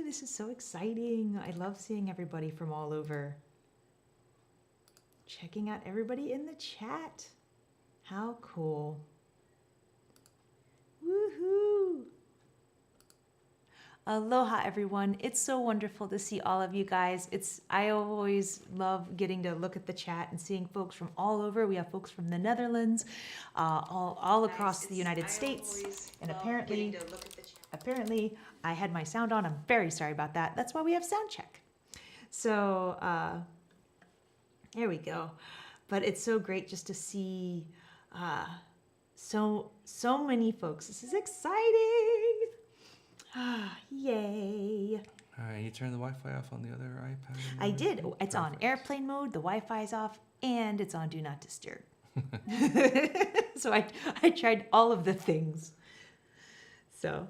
this is so exciting. I love seeing everybody from all over. Checking out everybody in the chat. How cool. Woohoo! Aloha, everyone. It's so wonderful to see all of you guys. I always love getting to look at the chat and seeing folks from all over. We have folks from the Netherlands, all across the United States. And apparently I had my sound on. I'm very sorry about that. That's why we have sound check. So there we go. But it's so great just to see so many folks. This is exciting. Yay. All right, you turned the Wi-Fi off on the other iPad? I did. It's on airplane mode, the Wi-Fi's off, and it's on Do Not Disturb. So I tried all of the things. So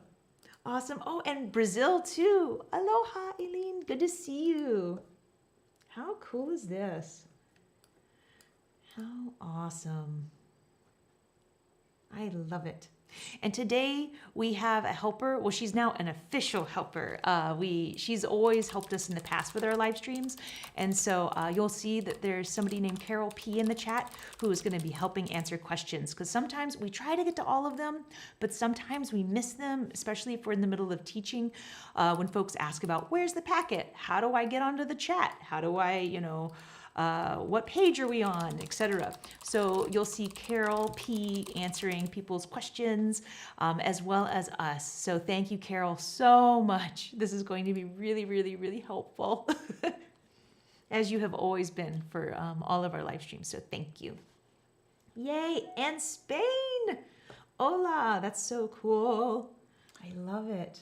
awesome. Oh, and Brazil too. Aloha, Eileen. Good to see you. How cool is this? How awesome. I love it. And today we have a helper. Well, she's now an official helper. She's always helped us in the past with our live streams. And so you'll see that there's somebody named Carol P in the chat who is going to be helping answer questions. Because sometimes we try to get to all of them, but sometimes we miss them, especially if we're in the middle of teaching. When folks ask about, where's the packet? How do I get onto the chat? How do I, what page are we on, etc. So you'll see Carol P answering people's questions as well as us. So thank you, Carol, so much. This is going to be really, really, really helpful, as you have always been for all of our live streams. So thank you. Yay, and Spain. Hola, that's so cool. I love it.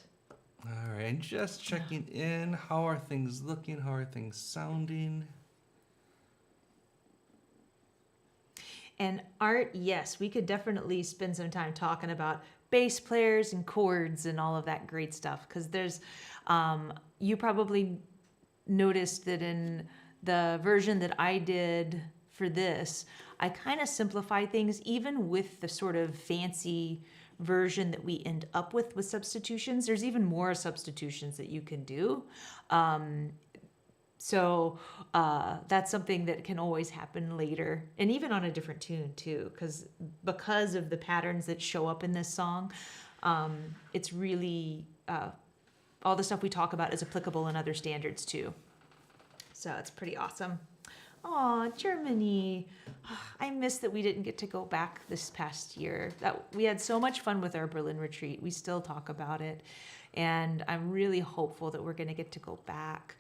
All right, and just checking in. How are things looking? How are things sounding? And Art, yes, we could definitely spend some time talking about bass players and chords and all of that great stuff. Because there's, you probably noticed that in the version that I did for this, I kind of simplify things, even with the sort of fancy version that we end up with substitutions. There's even more substitutions that you can do. So that's something that can always happen later, and even on a different tune too, because of the patterns that show up in this song. It's really all the stuff we talk about is applicable in other standards too. So it's pretty awesome. Aw, Germany. I miss that we didn't get to go back this past year. We had so much fun with our Berlin retreat. We still talk about it, and I'm really hopeful that we're going to get to go back.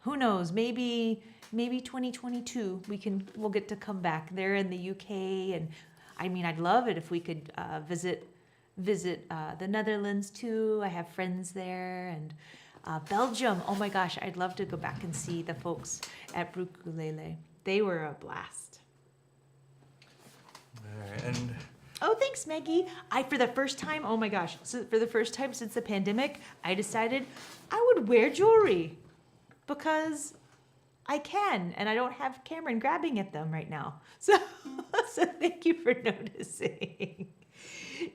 Who knows? Maybe 2022 we'll get to come back. They're in the UK, and I mean, I'd love it if we could visit the Netherlands too. I have friends there, and Belgium. Oh my gosh, I'd love to go back and see the folks at Brukulele. They were a blast. All right, and oh, thanks, Maggie. For the first time, oh my gosh, so for the first time since the pandemic, I decided I would wear jewelry because I can, and I don't have Cameron grabbing at them right now. So thank you for noticing.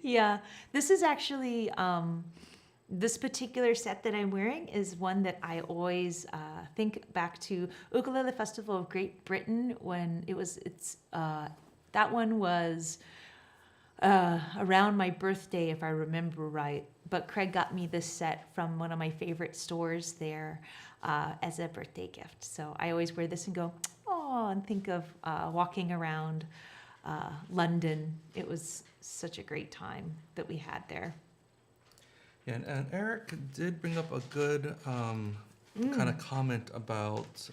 Yeah, this is actually, this particular set that I'm wearing is one that I always think back to Ukulele Festival of Great Britain when that one was around my birthday, if I remember right. But Craig got me this set from one of my favorite stores there as a birthday gift. So I always wear this and go, oh, and think of walking around London. It was such a great time that we had there. Yeah, and Eric did bring up a good kind of comment about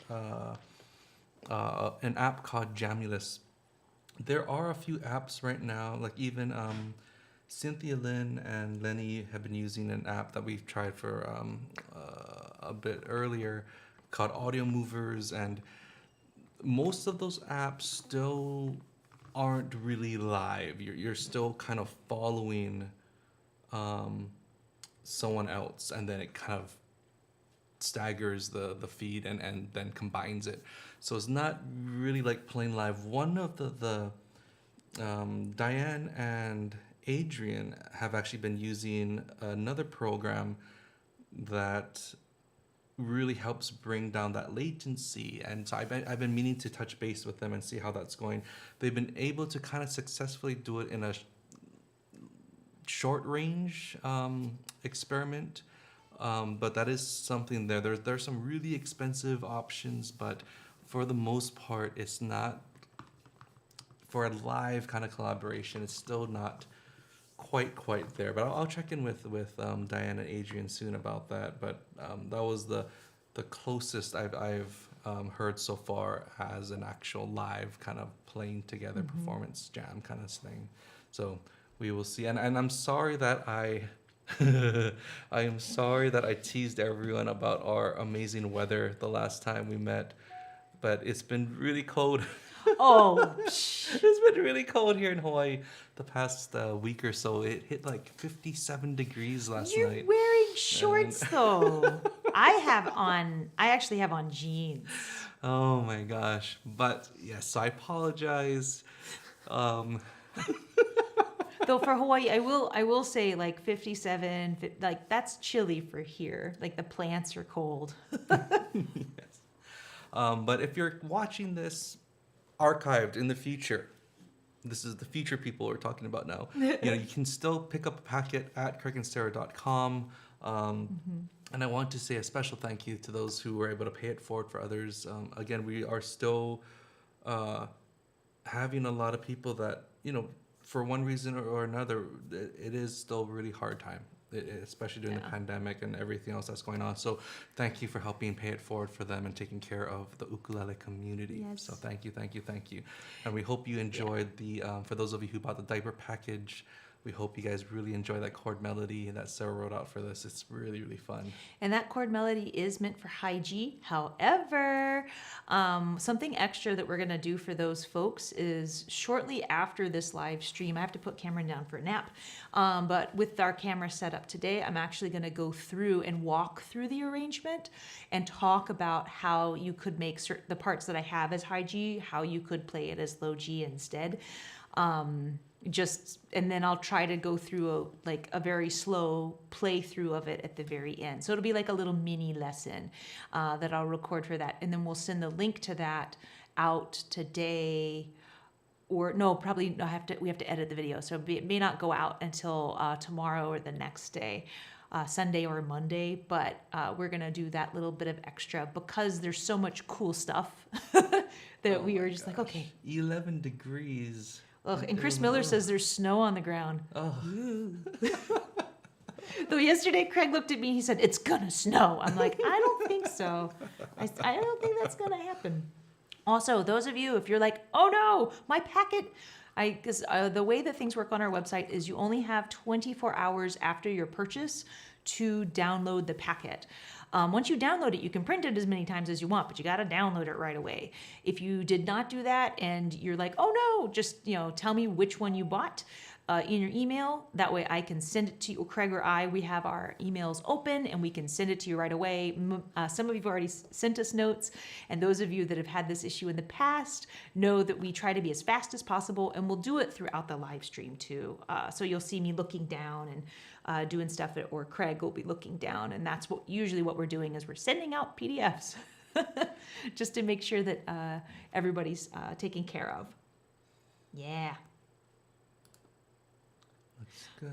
an app called Jamulus. There are a few apps right now, like even Cynthia Lynn and Lenny have been using an app that we've tried for a bit earlier called Audio Movers, and most of those apps still aren't really live. You're still kind of following someone else, and then it kind of staggers the feed and then combines it. So it's not really like playing live. One of the Diane and Adrian have actually been using another program that really helps bring down that latency. And so I've been meaning to touch base with them and see how that's going. They've been able to kind of successfully do it in a short range experiment. But that is something there. There's some really expensive options, but for the most part, it's not, for a live kind of collaboration, it's still not quite there. But I'll check in with Diane and Adrian soon about that. But that was the closest I've heard so far as an actual live kind of playing together performance jam kind of thing. So we will see. And I'm sorry that I am sorry that I teased everyone about our amazing weather the last time we met, but it's been really cold. Oh, It's been really cold here in Hawaii the past week or so. It hit like 57 degrees last you're night. wearing shorts though. I actually have on jeans. Oh my gosh. But yes, I apologize. Though for Hawaii, I will say like 57, like that's chilly for here. Like the plants are cold. Yes. But if you're watching this archived in the future, this is the future people we're talking about now. You can still pick up a packet at craigandsarah.com. And I want to say a special thank you to those who were able to pay it forward for others. Again, we are still having a lot of people that, for one reason or another, it is still a really hard time, especially during the pandemic and everything else that's going on. So thank you for helping pay it forward for them and taking care of the ukulele community. Yes. So thank you. And we hope you enjoyed for those of you who bought the diaper package, we hope you guys really enjoy that chord melody that Sarah wrote out for this. It's really, really fun. And that chord melody is meant for high G. However, something extra that we're going to do for those folks is shortly after this live stream, I have to put Cameron down for a nap. But with our camera set up today, I'm actually going to go through and walk through the arrangement and talk about how you could make the parts that I have as high G, how you could play it as low G instead. And then I'll try to go through a very slow playthrough of it at the very end. So it'll be like a little mini lesson that I'll record for that. And then we'll send the link to that out today, or no, probably we have to edit the video. So it may not go out until tomorrow or the next day, Sunday or Monday, but we're going to do that little bit of extra because there's so much cool stuff that we were just like, okay. 11 degrees. Ugh, and Chris Miller says there's snow on the ground. Oh. Though yesterday Craig looked at me, he said, it's gonna snow. I'm like, I don't think so. I don't think that's gonna happen. Also, those of you, if you're like, oh no, my packet, because the way that things work on our website is you only have 24 hours after your purchase to download the packet. Once you download it, you can print it as many times as you want, but you got to download it right away. If you did not do that and you're like, oh no, just tell me which one you bought in your email. That way I can send it to you. Craig or we have our emails open and we can send it to you right away. Some of you have already sent us notes, and those of you that have had this issue in the past know that we try to be as fast as possible, and we'll do it throughout the live stream too. So you'll see me looking down and doing stuff, or Craig will be looking down, and that's usually what we're doing is we're sending out PDFs just to make sure that everybody's taken care of. Yeah. Looks good.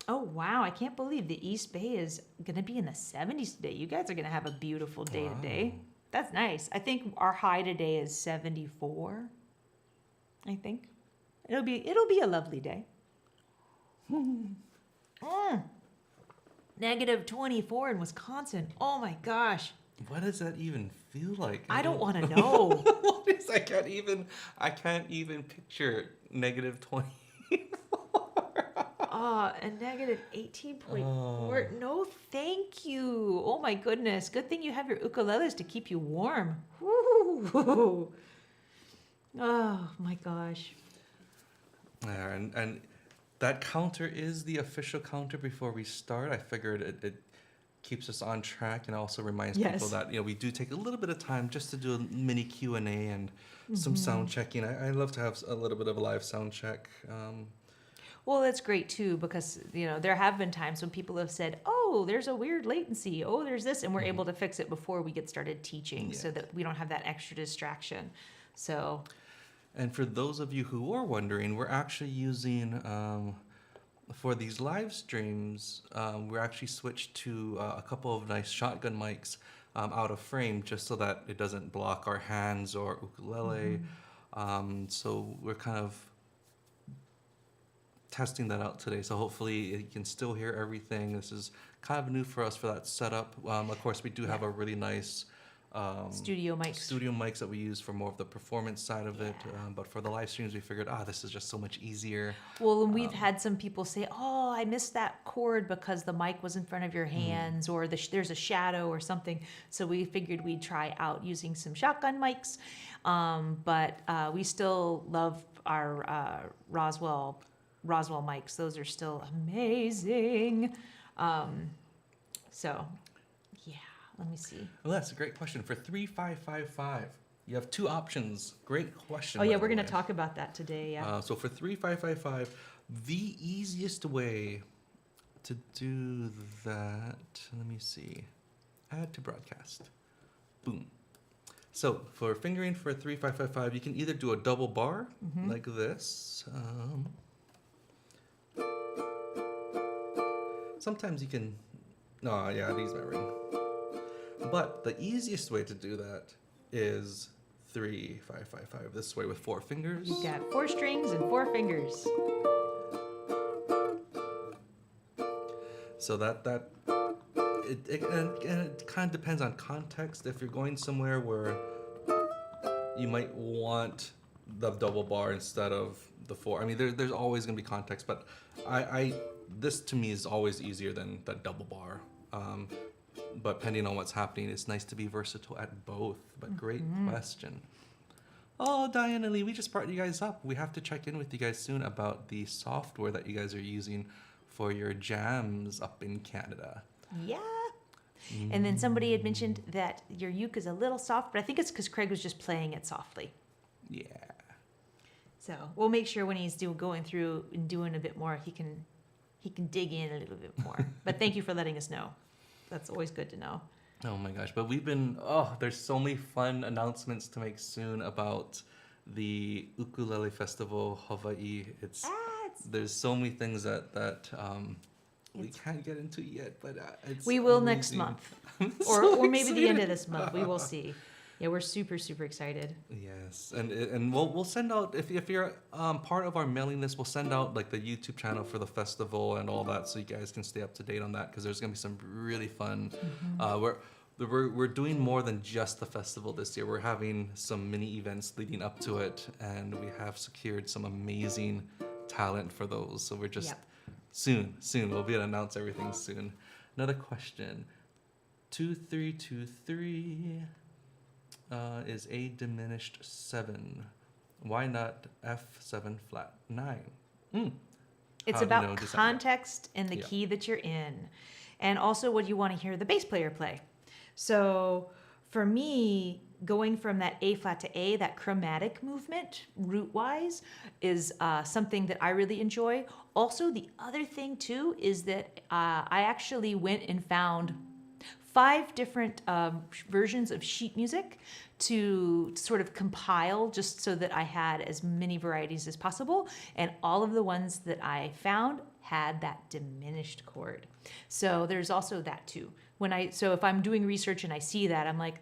Oh wow, I can't believe the East Bay is gonna be in the 70s today. You guys are gonna have a beautiful day today. That's nice. I think our high today is 74. I think it'll be a lovely day. Negative 24 in Wisconsin. Oh my gosh. What does that even feel like? I don't want to know. I can't even picture negative 20. And negative 18.4. No, thank you. Oh my goodness. Good thing you have your ukuleles to keep you warm. Woo. Oh my gosh. And that counter is the official counter before we start. I figured it keeps us on track and also reminds people that we do take a little bit of time just to do a mini Q&A and some sound checking. I love to have a little bit of a live sound check. Well, that's great too, because there have been times when people have said, "Oh, oh, there's a weird latency. Oh, there's this. And we're able to fix it before we get started teaching so that we don't have that extra distraction. So. And for those of you who are wondering, we're actually using, for these live streams, we're actually switched to a couple of nice shotgun mics out of frame just so that it doesn't block our hands or ukulele. So we're kind of testing that out today. So hopefully you can still hear everything. This is kind of new for us for that setup. Of course, we do have a really nice Studio mics that we use for more of the performance side of it. But for the live streams, we figured, this is just so much easier. Well, and we've had some people say, oh, I missed that chord because the mic was in front of your hands or there's a shadow or something. So we figured we'd try out using some shotgun mics. But we still love our Roswell mics. Those are still amazing. So, yeah. Let me see. Well, that's a great question. For 3555, you have two options. Great question. Oh, yeah, we're going to talk about that today. Yeah. So for 3555, the easiest way to do that, let me see. Add to broadcast. Boom. So for fingering for 3555, you can either do a double bar like this. Sometimes you can. Oh, yeah, these might ring. But the easiest way to do that is 3-5-5-5 this way with 4 fingers. You've got 4 strings and 4 fingers. So it kind of depends on context. If you're going somewhere where you might want the double bar instead of the 4. I mean, there's always going to be context, but this to me is always easier than the double bar. But depending on what's happening, it's nice to be versatile at both. But great question. Oh, Diana Lee, we just brought you guys up. We have to check in with you guys soon about the software that you guys are using for your jams up in Canada. Yeah. And then somebody had mentioned that your uke is a little soft, but I think it's because Craig was just playing it softly. Yeah. So we'll make sure when he's going through and doing a bit more, he can dig in a little bit more. But thank you for letting us know. That's always good to know. Oh my gosh, but there's so many fun announcements to make soon about the Ukulele Festival Hawaii. There's so many things that we can't get into yet, but we will amazing. Next month. So or maybe the end excited. of this month. We will see. Yeah, we're super, super excited. Yes, and we'll send out, if you're part of our mailing list, we'll send out like the YouTube channel for the festival and all that, so you guys can stay up to date on that, because there's gonna be some really fun. We're doing more than just the festival this year. We're having some mini events leading up to it, and we have secured some amazing talent for those. So we're just soon we'll be able to announce everything soon. Another question, 2323. Is A diminished 7. Why not F7 flat 9? It's about context and the key that you're in. And also what you want to hear the bass player play. So for me, going from that A flat to A, that chromatic movement, root-wise, is something that I really enjoy. Also, the other thing too is that I actually went and found 5 different versions of sheet music to sort of compile, just so that I had as many varieties as possible. And all of the ones that I found had that diminished chord. So there's also that too. So if I'm doing research and I see that, I'm like,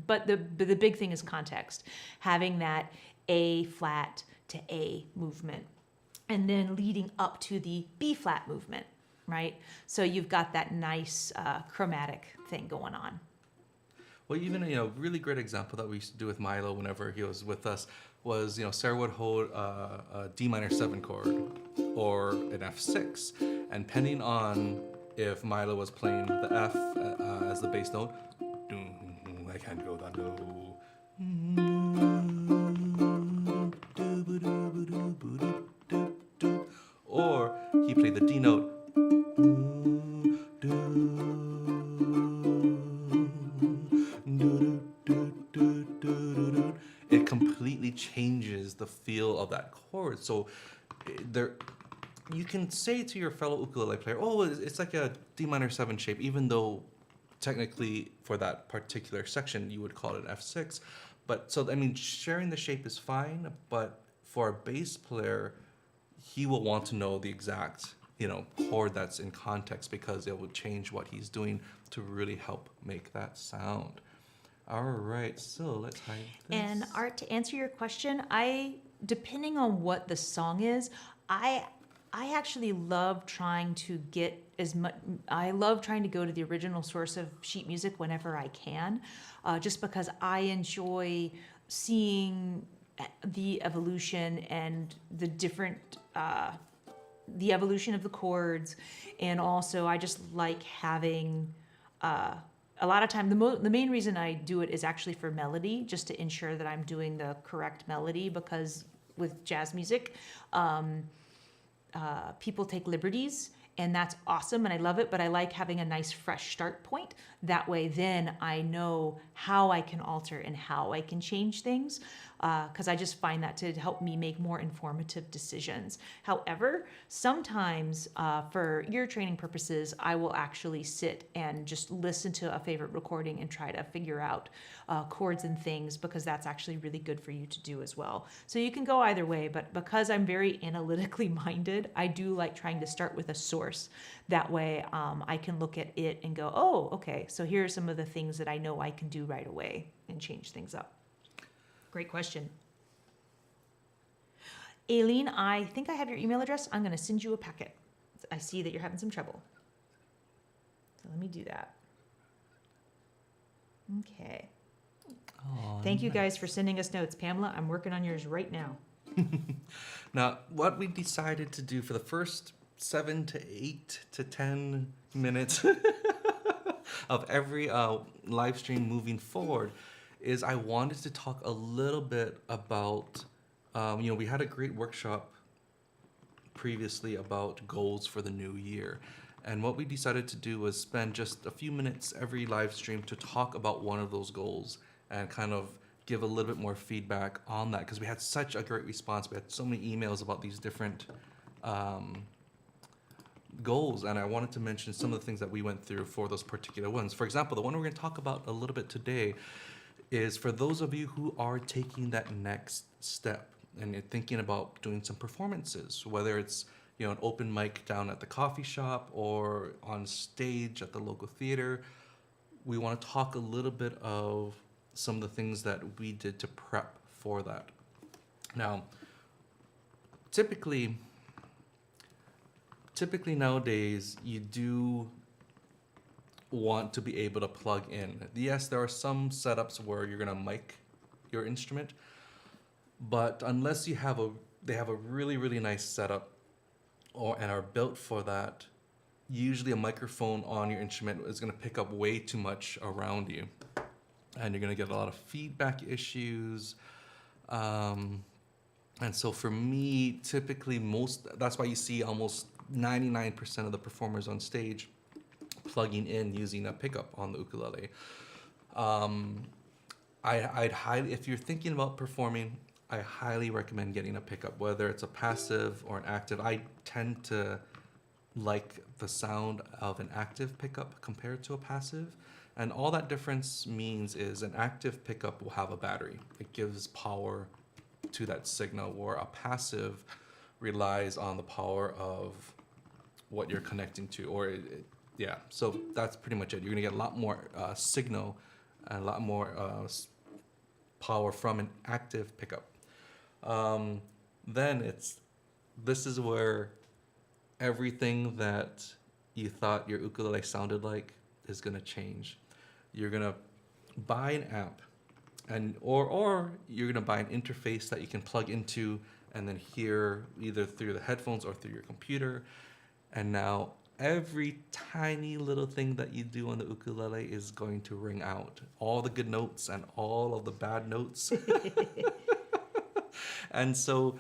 But the big thing is context. Having that A flat to A movement, and then leading up to the B flat movement. Right? So you've got that nice chromatic thing going on. Well, even a really great example that we used to do with Milo whenever he was with us was, Sarah would hold a D minor 7 chord or an F6, and depending on if Milo was playing the F as the bass note, I can't go that low. Or he played the D note. It completely changes the feel of that chord. So you can say to your fellow ukulele player, oh, it's like a D minor 7 shape, even though technically for that particular section you would call it an F6. But so, I mean, sharing the shape is fine, but for a bass player, he will want to know the exact, chord that's in context because it will change what he's doing to really help make that sound. All right, so let's hide this. And Art, to answer your question, depending on what the song is, I actually love trying to get as much. I love trying to go to the original source of sheet music whenever I can, just because I enjoy seeing the evolution and the different, the evolution of the chords, and also I just like having. A lot of time, the main reason I do it is actually for melody, just to ensure that I'm doing the correct melody, because with jazz music, people take liberties, and that's awesome, and I love it, but I like having a nice fresh start point. That way, then I know how I can alter and how I can change things, because I just find that to help me make more informative decisions. However, sometimes for ear training purposes, I will actually sit and just listen to a favorite recording and try to figure out chords and things, because that's actually really good for you to do as well. So you can go either way, but because I'm very analytically minded, I do like trying to start with a source. That way I can look at it and go, oh, okay, so here are some of the things that I know I can do right away and change things up. Great question. Aileen, I think I have your email address. I'm going to send you a packet. I see that you're having some trouble. So let me do that. Okay. Oh, Thank you guys for sending us notes. Pamela, I'm working on yours right now. Now, what we decided to do for the first 7 to 8 to 10 minutes of every live stream moving forward is I wanted to talk a little bit about, we had a great workshop previously about goals for the new year. And what we decided to do was spend just a few minutes every live stream to talk about one of those goals and kind of give a little bit more feedback on that, because we had such a great response. We had so many emails about these different goals, and I wanted to mention some of the things that we went through for those particular ones. For example, the one we're going to talk about a little bit today is for those of you who are taking that next step and you're thinking about doing some performances, whether it's an open mic down at the coffee shop or on stage at the local theater. We want to talk a little bit of some of the things that we did to prep for that. Now, typically nowadays, you do want to be able to plug in. Yes, there are some setups where you're gonna mic your instrument, but unless they have a really, really nice setup and are built for that, usually a microphone on your instrument is gonna pick up way too much around you, and you're gonna get a lot of feedback issues. And so for me, typically that's why you see almost 99% of the performers on stage plugging in using a pickup on the ukulele. I'd highly, if you're thinking about performing, I highly recommend getting a pickup, whether it's a passive or an active. I tend to like the sound of an active pickup compared to a passive. And all that difference means is an active pickup will have a battery. It gives power to that signal, where a passive relies on the power of what you're connecting to, so that's pretty much it. You're gonna get a lot more signal and a lot more power from an active pickup. Then this is where everything that you thought your ukulele sounded like is gonna change. You're gonna buy an amp, or you're gonna buy an interface that you can plug into and then hear either through the headphones or through your computer. And now every tiny little thing that you do on the ukulele is going to ring out. All the good notes and all of the bad notes. And so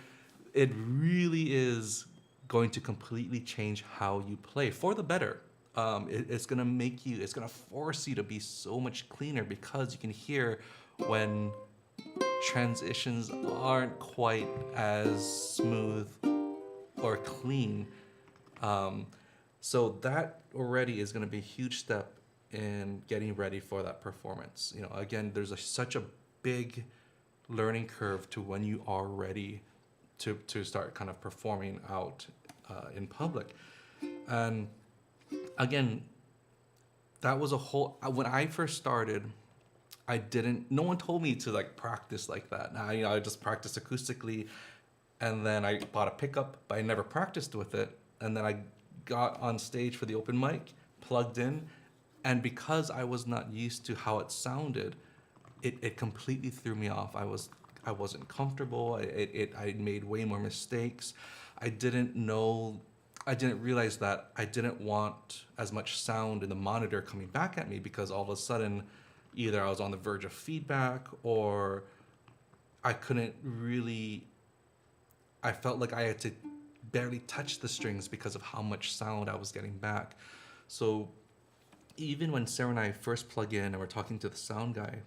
it really is going to completely change how you play for the better. It's going to force you to be so much cleaner, because you can hear when transitions aren't quite as smooth or clean. Um, so that already is going to be a huge step in getting ready for that performance. You know, again, there's such a big learning curve to when you are ready to start kind of performing out in public. And again, that was a whole, when I first started, no one told me to like practice like that. Now, you know, I just practiced acoustically, and then I bought a pickup, but I never practiced with it. And then I got on stage for the open mic, plugged in, and because I was not used to how it sounded, it completely threw me off. I wasn't comfortable. I made way more mistakes. I didn't realize that I didn't want as much sound in the monitor coming back at me, because all of a sudden, either I was on the verge of feedback, or I couldn't really, I felt like I had to barely touch the strings because of how much sound I was getting back. So even when Sarah and I first plug in and we're talking to the sound guy,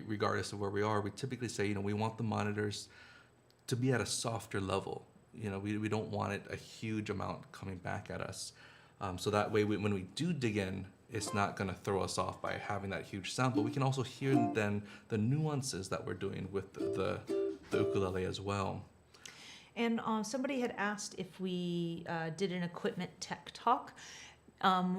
regardless of where we are, we typically say, you know, we want the monitors to be at a softer level. You know, we don't want it a huge amount coming back at us. So that way, when we do dig in, it's not going to throw us off by having that huge sound. But we can also hear then the nuances that we're doing with the ukulele as well. And somebody had asked if we did an equipment tech talk.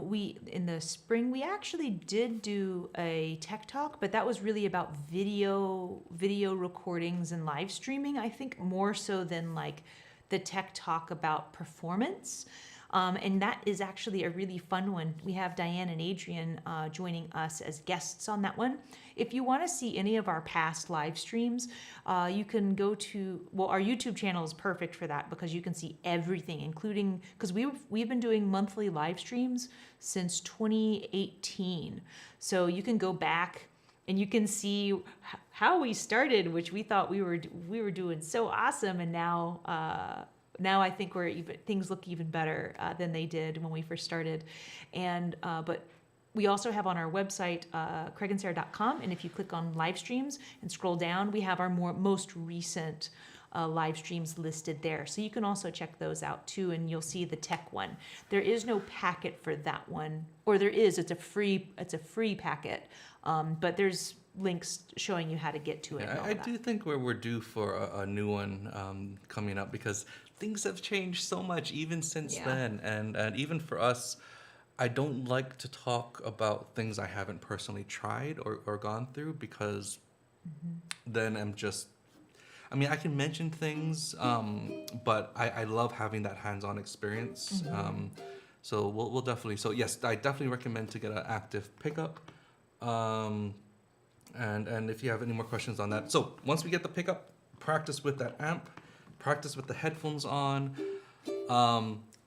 We in the spring we actually did do a tech talk, but that was really about video recordings and live streaming. I think more so than like the tech talk about performance. And that is actually a really fun one. We have Diane and Adrian joining us as guests on that one. If you want to see any of our past live streams, you can go to, well, our YouTube channel is perfect for that, because you can see everything, including, because we've been doing monthly live streams since 2018. So you can go back and you can see how we started, which we thought we were doing so awesome, and now I think things look even better than they did when we first started. And but we also have on our website, craigandsarah.com, and if you click on live streams and scroll down, we have our most recent live streams listed there. So you can also check those out too, and you'll see the tech one. There is no packet for that one, or there is. It's a free packet, but there's links showing you how to get to it. Yeah, I do think we're due for a new one coming up, because things have changed so much even since then, and even for us, I don't like to talk about things I haven't personally tried or gone through, because then I can mention things, but I love having that hands-on experience. So we'll definitely, so yes, I definitely recommend to get an active pickup. And if you have any more questions on that. So once we get the pickup, practice with that amp, practice with the headphones on.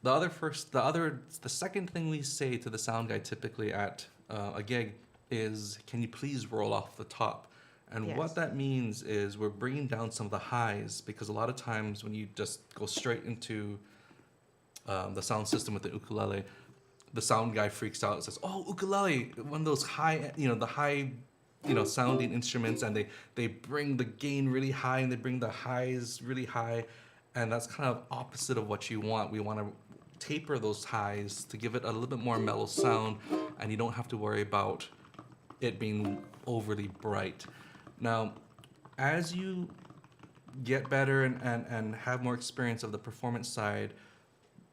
The second thing we say to the sound guy typically at a gig is, can you please roll off the top? And what that means is we're bringing down some of the highs, because a lot of times when you just go straight into the sound system with the ukulele, the sound guy freaks out and says, "Oh, ukulele, one of those high, the high, sounding instruments," and they bring the gain really high and they bring the highs really high, and that's kind of opposite of what you want. We want to taper those highs to give it a little bit more mellow sound, and you don't have to worry about it being overly bright. Now, as you get better and have more experience of the performance side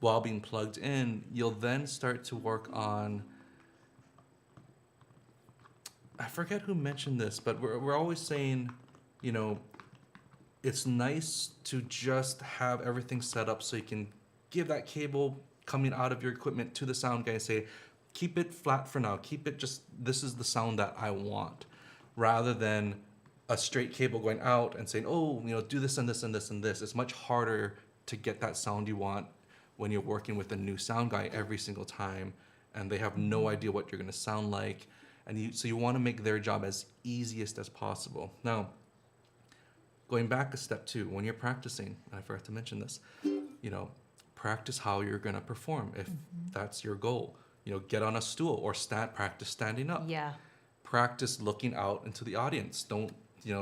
while being plugged in, you'll then start to work on, I forget who mentioned this, but we're always saying, it's nice to just have everything set up so you can give that cable coming out of your equipment to the sound guy and say, keep it flat for now. Keep it this is the sound that I want, rather than a straight cable going out and saying, do this and this and this and this. It's much harder to get that sound you want when you're working with a new sound guy every single time, and they have no idea what you're going to sound like. And so you want to make their job as easiest as possible. Now, going back a step too, when you're practicing, and I forgot to mention this, practice how you're going to perform if that's your goal. Get on a stool or practice standing up. Yeah. Practice looking out into the audience. Don't,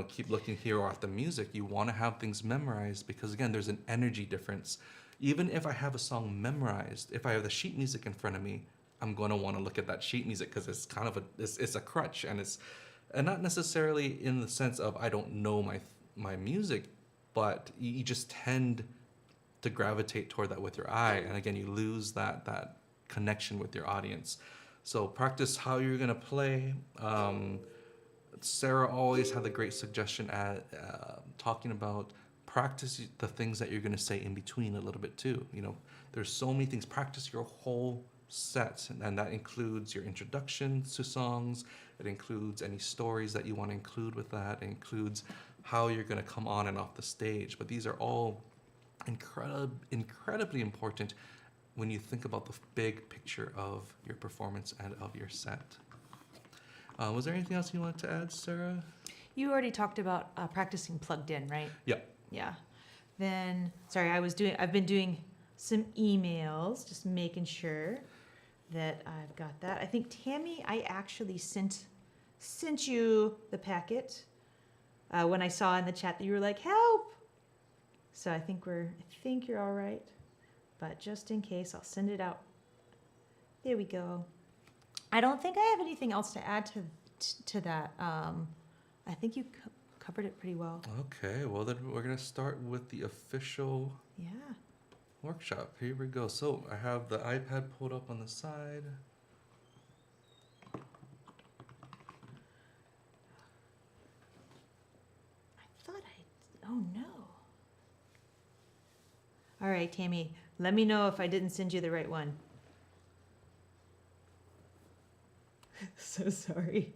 keep looking here or at the music. You want to have things memorized, because again, there's an energy difference. Even if I have a song memorized, if I have the sheet music in front of me, I'm going to want to look at that sheet music because it's kind of it's a crutch, and not necessarily in the sense of I don't know my music, but you just tend to gravitate toward that with your eye, and again you lose that connection with your audience. So practice how you're gonna play. Sarah always had the great suggestion at talking about practice the things that you're gonna say in between a little bit too. You know, there's so many things. Practice your whole set, and that includes your introductions to songs. It includes any stories that you want to include with that. It includes how you're gonna come on and off the stage. But these are all incredibly important when you think about the big picture of your performance and of your set. Was there anything else you wanted to add, Sarah? You already talked about practicing plugged in, right? Yeah. Yeah. Then, sorry, I've been doing some emails, just making sure that I've got that. I think, Tammy, I actually sent you the packet when I saw in the chat that you were like, help. So I think you're all right. But just in case, I'll send it out. There we go. I don't think I have anything else to add to that. I think you covered it pretty well. Okay, well then we're gonna start with the official workshop. Here we go. So I have the iPad pulled up on the side. Oh no. All right, Tammy, let me know if I didn't send you the right one. So sorry.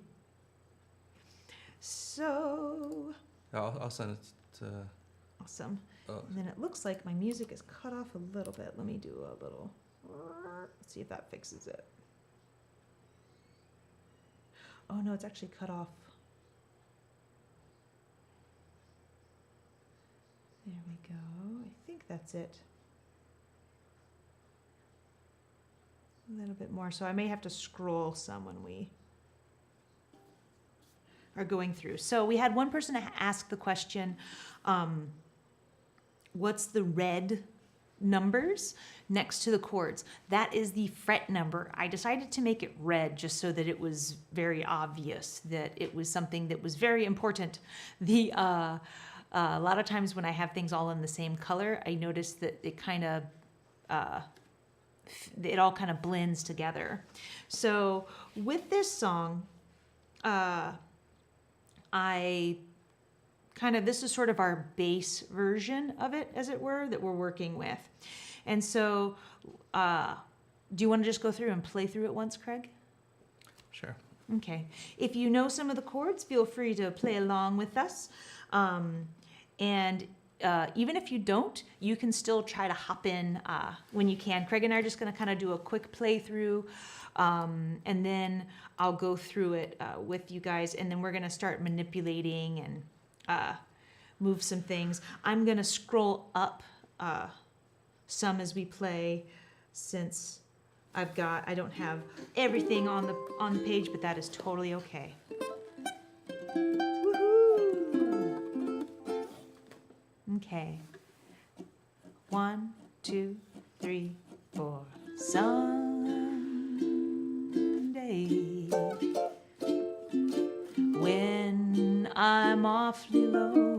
So. I'll send it to. Awesome. And then it looks like my music is cut off a little bit. Let me do a little. Let's see if that fixes it. Oh no, it's actually cut off. There we go. I think that's it. A little bit more. So I may have to scroll some when we are going through. So we had one person ask the question, what's the red numbers next to the chords? That is the fret number. I decided to make it red just so that it was very obvious that it was something that was very important. A lot of times when I have things all in the same color, I notice that it all kind of blends together. So with this song, this is sort of our bass version of it, as it were, that we're working with. And so, do you want to just go through and play through it once, Craig? Sure. Okay. If you know some of the chords, feel free to play along with us. And even if you don't, you can still try to hop in when you can. Craig and I are just going to kind of do a quick playthrough, and then I'll go through it with you guys, and then we're going to start manipulating and move some things. I'm going to scroll up some as we play, since I don't have everything on the page, but that is totally okay. Okay. 1, 2, 3, 4. Someday, when I'm awfully low,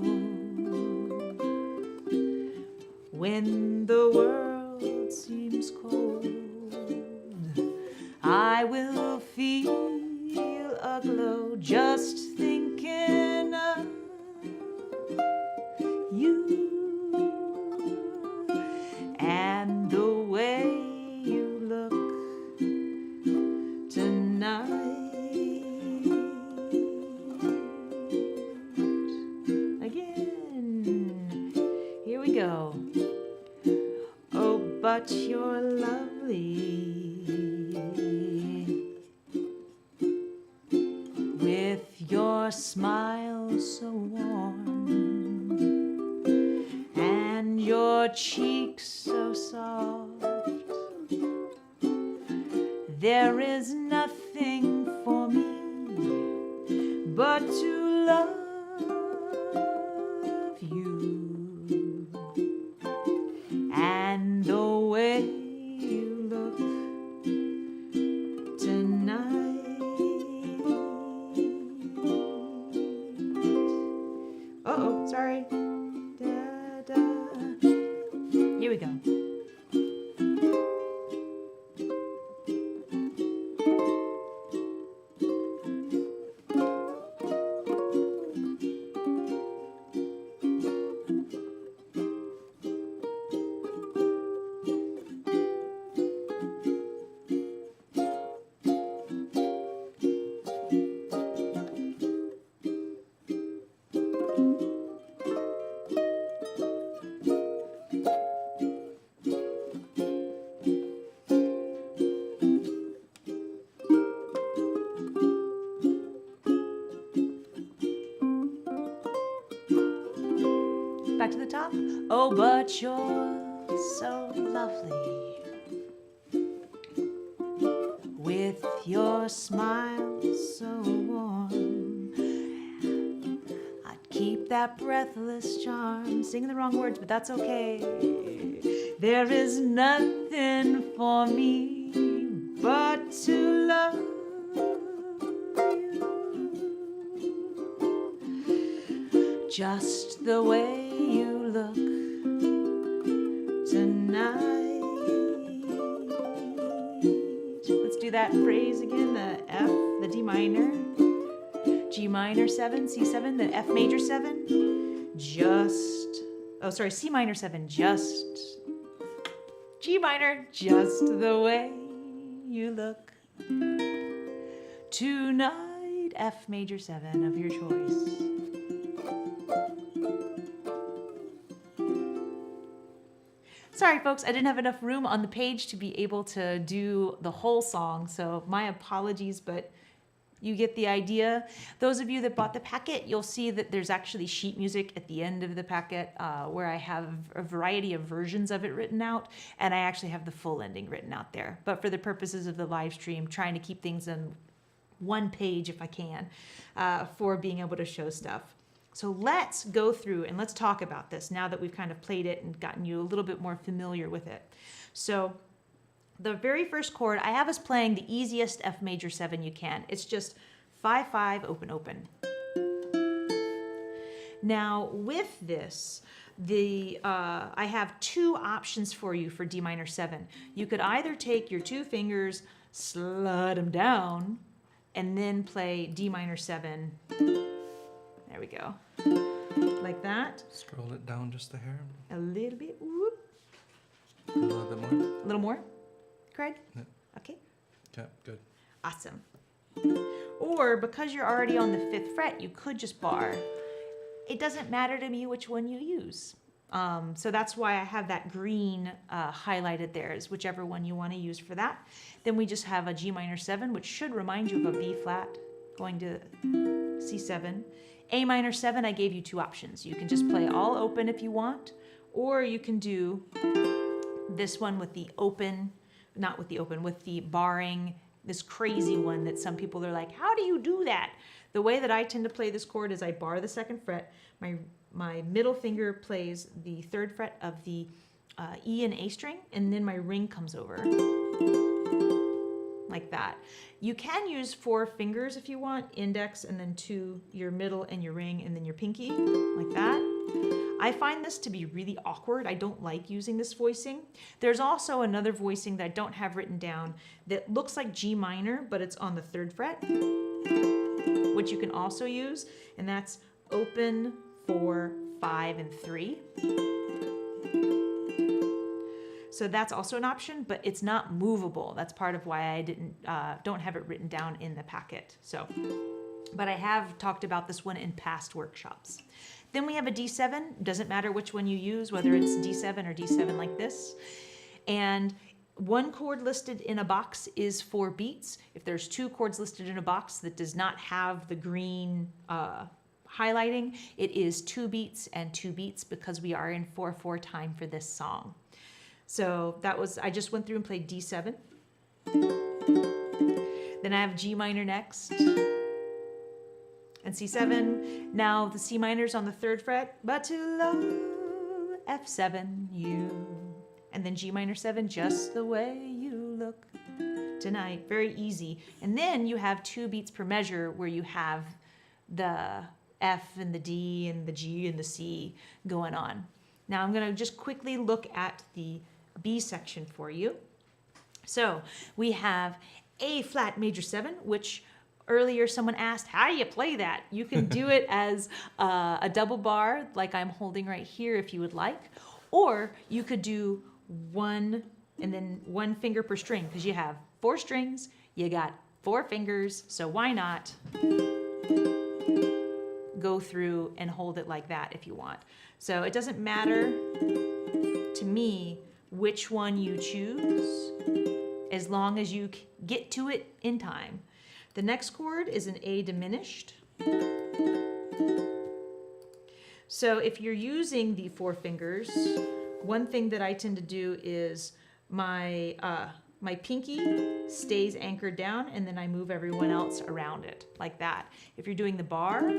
when the world seems cold, I will feel a glow just thinking of you and the way you look tonight. Again, here we go. Oh, but you're lovely with your smile so warm, your cheeks so soft. There is nothing for me but to love you, and Oh, but you're so lovely with your smile so warm. I'd keep that breathless charm. Singing the wrong words, but that's okay. There is nothing for me but to love you just the way you look tonight. Let's do that phrase again. The F, the D minor, G minor 7, C7, the F major 7, C minor 7, just, G minor, just the way you look tonight, F major 7 of your choice. Sorry, folks, I didn't have enough room on the page to be able to do the whole song, so my apologies, but you get the idea. Those of you that bought the packet, you'll see that there's actually sheet music at the end of the packet where I have a variety of versions of it written out, and I actually have the full ending written out there. But for the purposes of the live stream, trying to keep things on one page if I can for being able to show stuff. So let's go through and let's talk about this now that we've kind of played it and gotten you a little bit more familiar with it. So the very first chord, I have us playing the easiest F major 7 you can. It's just 5-5, open, open. Now with this, I have two options for you for D minor 7. You could either take your two fingers, slide them down, and then play D minor 7. There we go. Like that. Scroll it down just a hair. A little bit. Whoop. A little bit more. A little more, Craig? Yeah. Okay. Okay, good. Awesome. Or because you're already on the 5th fret, you could just bar. It doesn't matter to me which one you use. So that's why I have that green highlighted there, is whichever one you want to use for that. Then we just have a G minor 7, which should remind you of a B flat going to C7. A minor 7, I gave you two options. You can just play all open if you want, or you can do this one with the open, not with the open, with the barring, this crazy one that some people are like, how do you do that? The way that I tend to play this chord is I bar the 2nd fret, my middle finger plays the 3rd fret of the E and A string, and then my ring comes over. Like that. You can use 4 fingers if you want, index and then 2, your middle and your ring and then your pinky, like that. I find this to be really awkward. I don't like using this voicing. There's also another voicing that I don't have written down that looks like G minor, but it's on the 3rd fret, which you can also use, and that's open, 4, 5, and 3. So that's also an option, but it's not movable. That's part of why I don't have it written down in the packet. So, but I have talked about this one in past workshops. Then we have a D7. Doesn't matter which one you use, whether it's D7 or D7 like this. And one chord listed in a box is 4 beats. If there's 2 chords listed in a box that does not have the green highlighting, it is 2 beats and 2 beats because we are in 4/4 time for this song. So that was, I just went through and played D7. Then I have G minor next. And C7. Now the C minor's on the 3rd fret, but to love F7 you. And then G minor 7, just the way you look tonight. Very easy. And then you have 2 beats per measure where you have the F and the D and the G and the C going on. Now I'm going to just quickly look at the B section for you. So we have A flat major 7, which earlier someone asked, how do you play that? You can do it as a double bar like I'm holding right here if you would like, or you could do 1 and then 1 finger per string because you have 4 strings, you got 4 fingers, so why not go through and hold it like that if you want. So it doesn't matter to me which one you choose as long as you get to it in time. The next chord is an A diminished. So if you're using the 4 fingers, one thing that I tend to do is my pinky stays anchored down, and then I move everyone else around it like that. If you're doing the bar,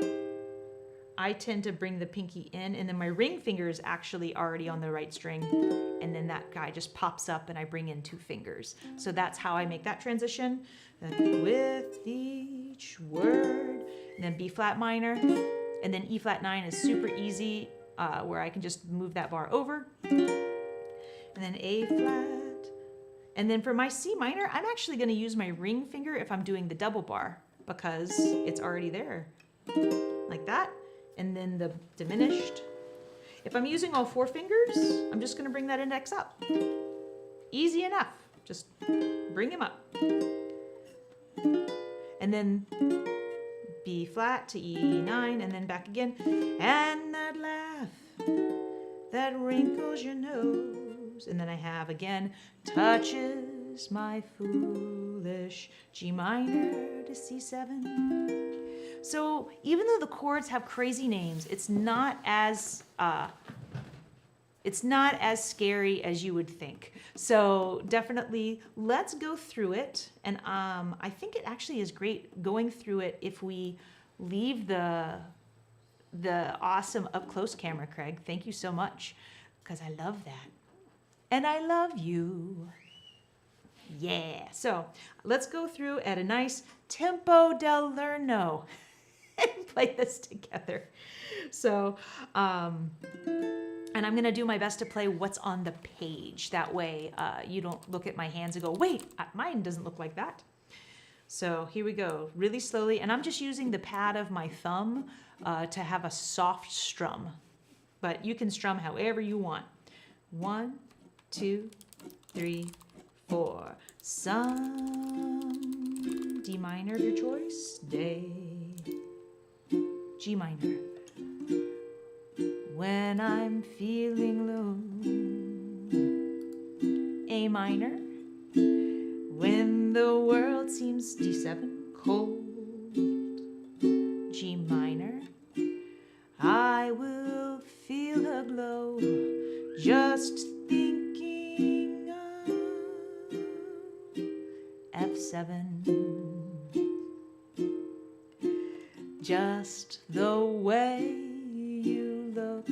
I tend to bring the pinky in, and then my ring finger is actually already on the right string, and then that guy just pops up and I bring in 2 fingers. So that's how I make that transition. Then with each word, and then B flat minor, and then E flat 9 is super easy, where I can just move that bar over, and then A flat. And then for my C minor, I'm actually going to use my ring finger if I'm doing the double bar, because it's already there, like that. And then the diminished. If I'm using all 4 fingers, I'm just going to bring that index up. Easy enough. Just bring him up. And then B flat to E9, and then back again. And that laugh that wrinkles your nose. And then I have again, touches my foolish G minor to C7. So even though the chords have crazy names, it's not as scary as you would think. So definitely let's go through it. And I think it actually is great going through it if we leave the awesome up close camera, Craig. Thank you so much, because I love that. And I love you. Yeah. So let's go through at a nice tempo del lerno and play this together. So, and I'm going to do my best to play what's on the page. That way you don't look at my hands and go, wait, mine doesn't look like that. So here we go, really slowly. And I'm just using the pad of my thumb to have a soft strum. But you can strum however you want. 1, 2, 3, 4. Some D minor of your choice. Day. G minor. When I'm feeling low. A minor. When the world seems D7 cold. G minor. I will feel a glow just thinking of F7. Just the way you look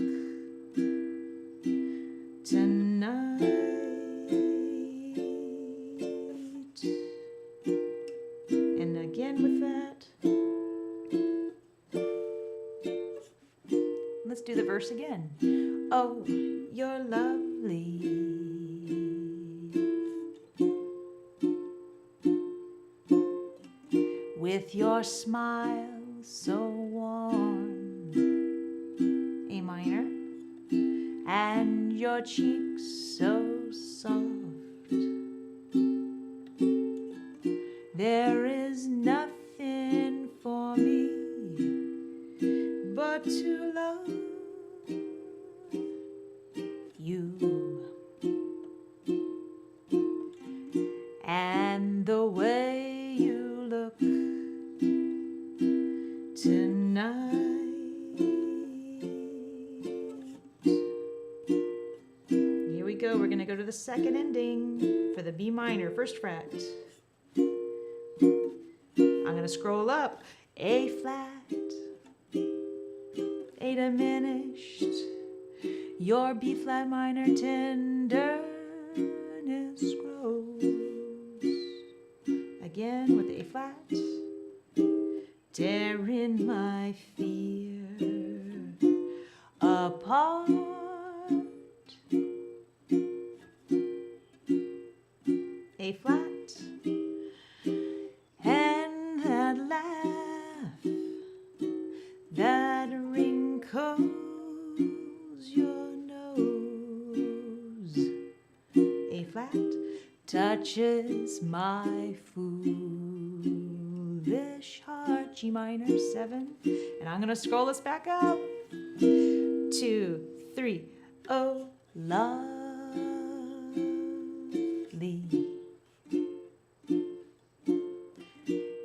tonight. And again with that. Let's do the verse again. Oh, you're lovely. With your smile so warm. A minor. And your cheeks so soft. There is nothing for me but to love you. And the way you look tonight. Here we go. We're going to go to the second ending for the B minor, first fret. I'm going to scroll up. A flat. A diminished. Your B flat minor tenderness grows. Again with the A flat. Tearing my fear apart. A flat. And that laugh that wrinkles your nose. A flat touches my foolish heart. G minor 7. And I'm going to scroll this back up. 2, 3. Oh, lovely.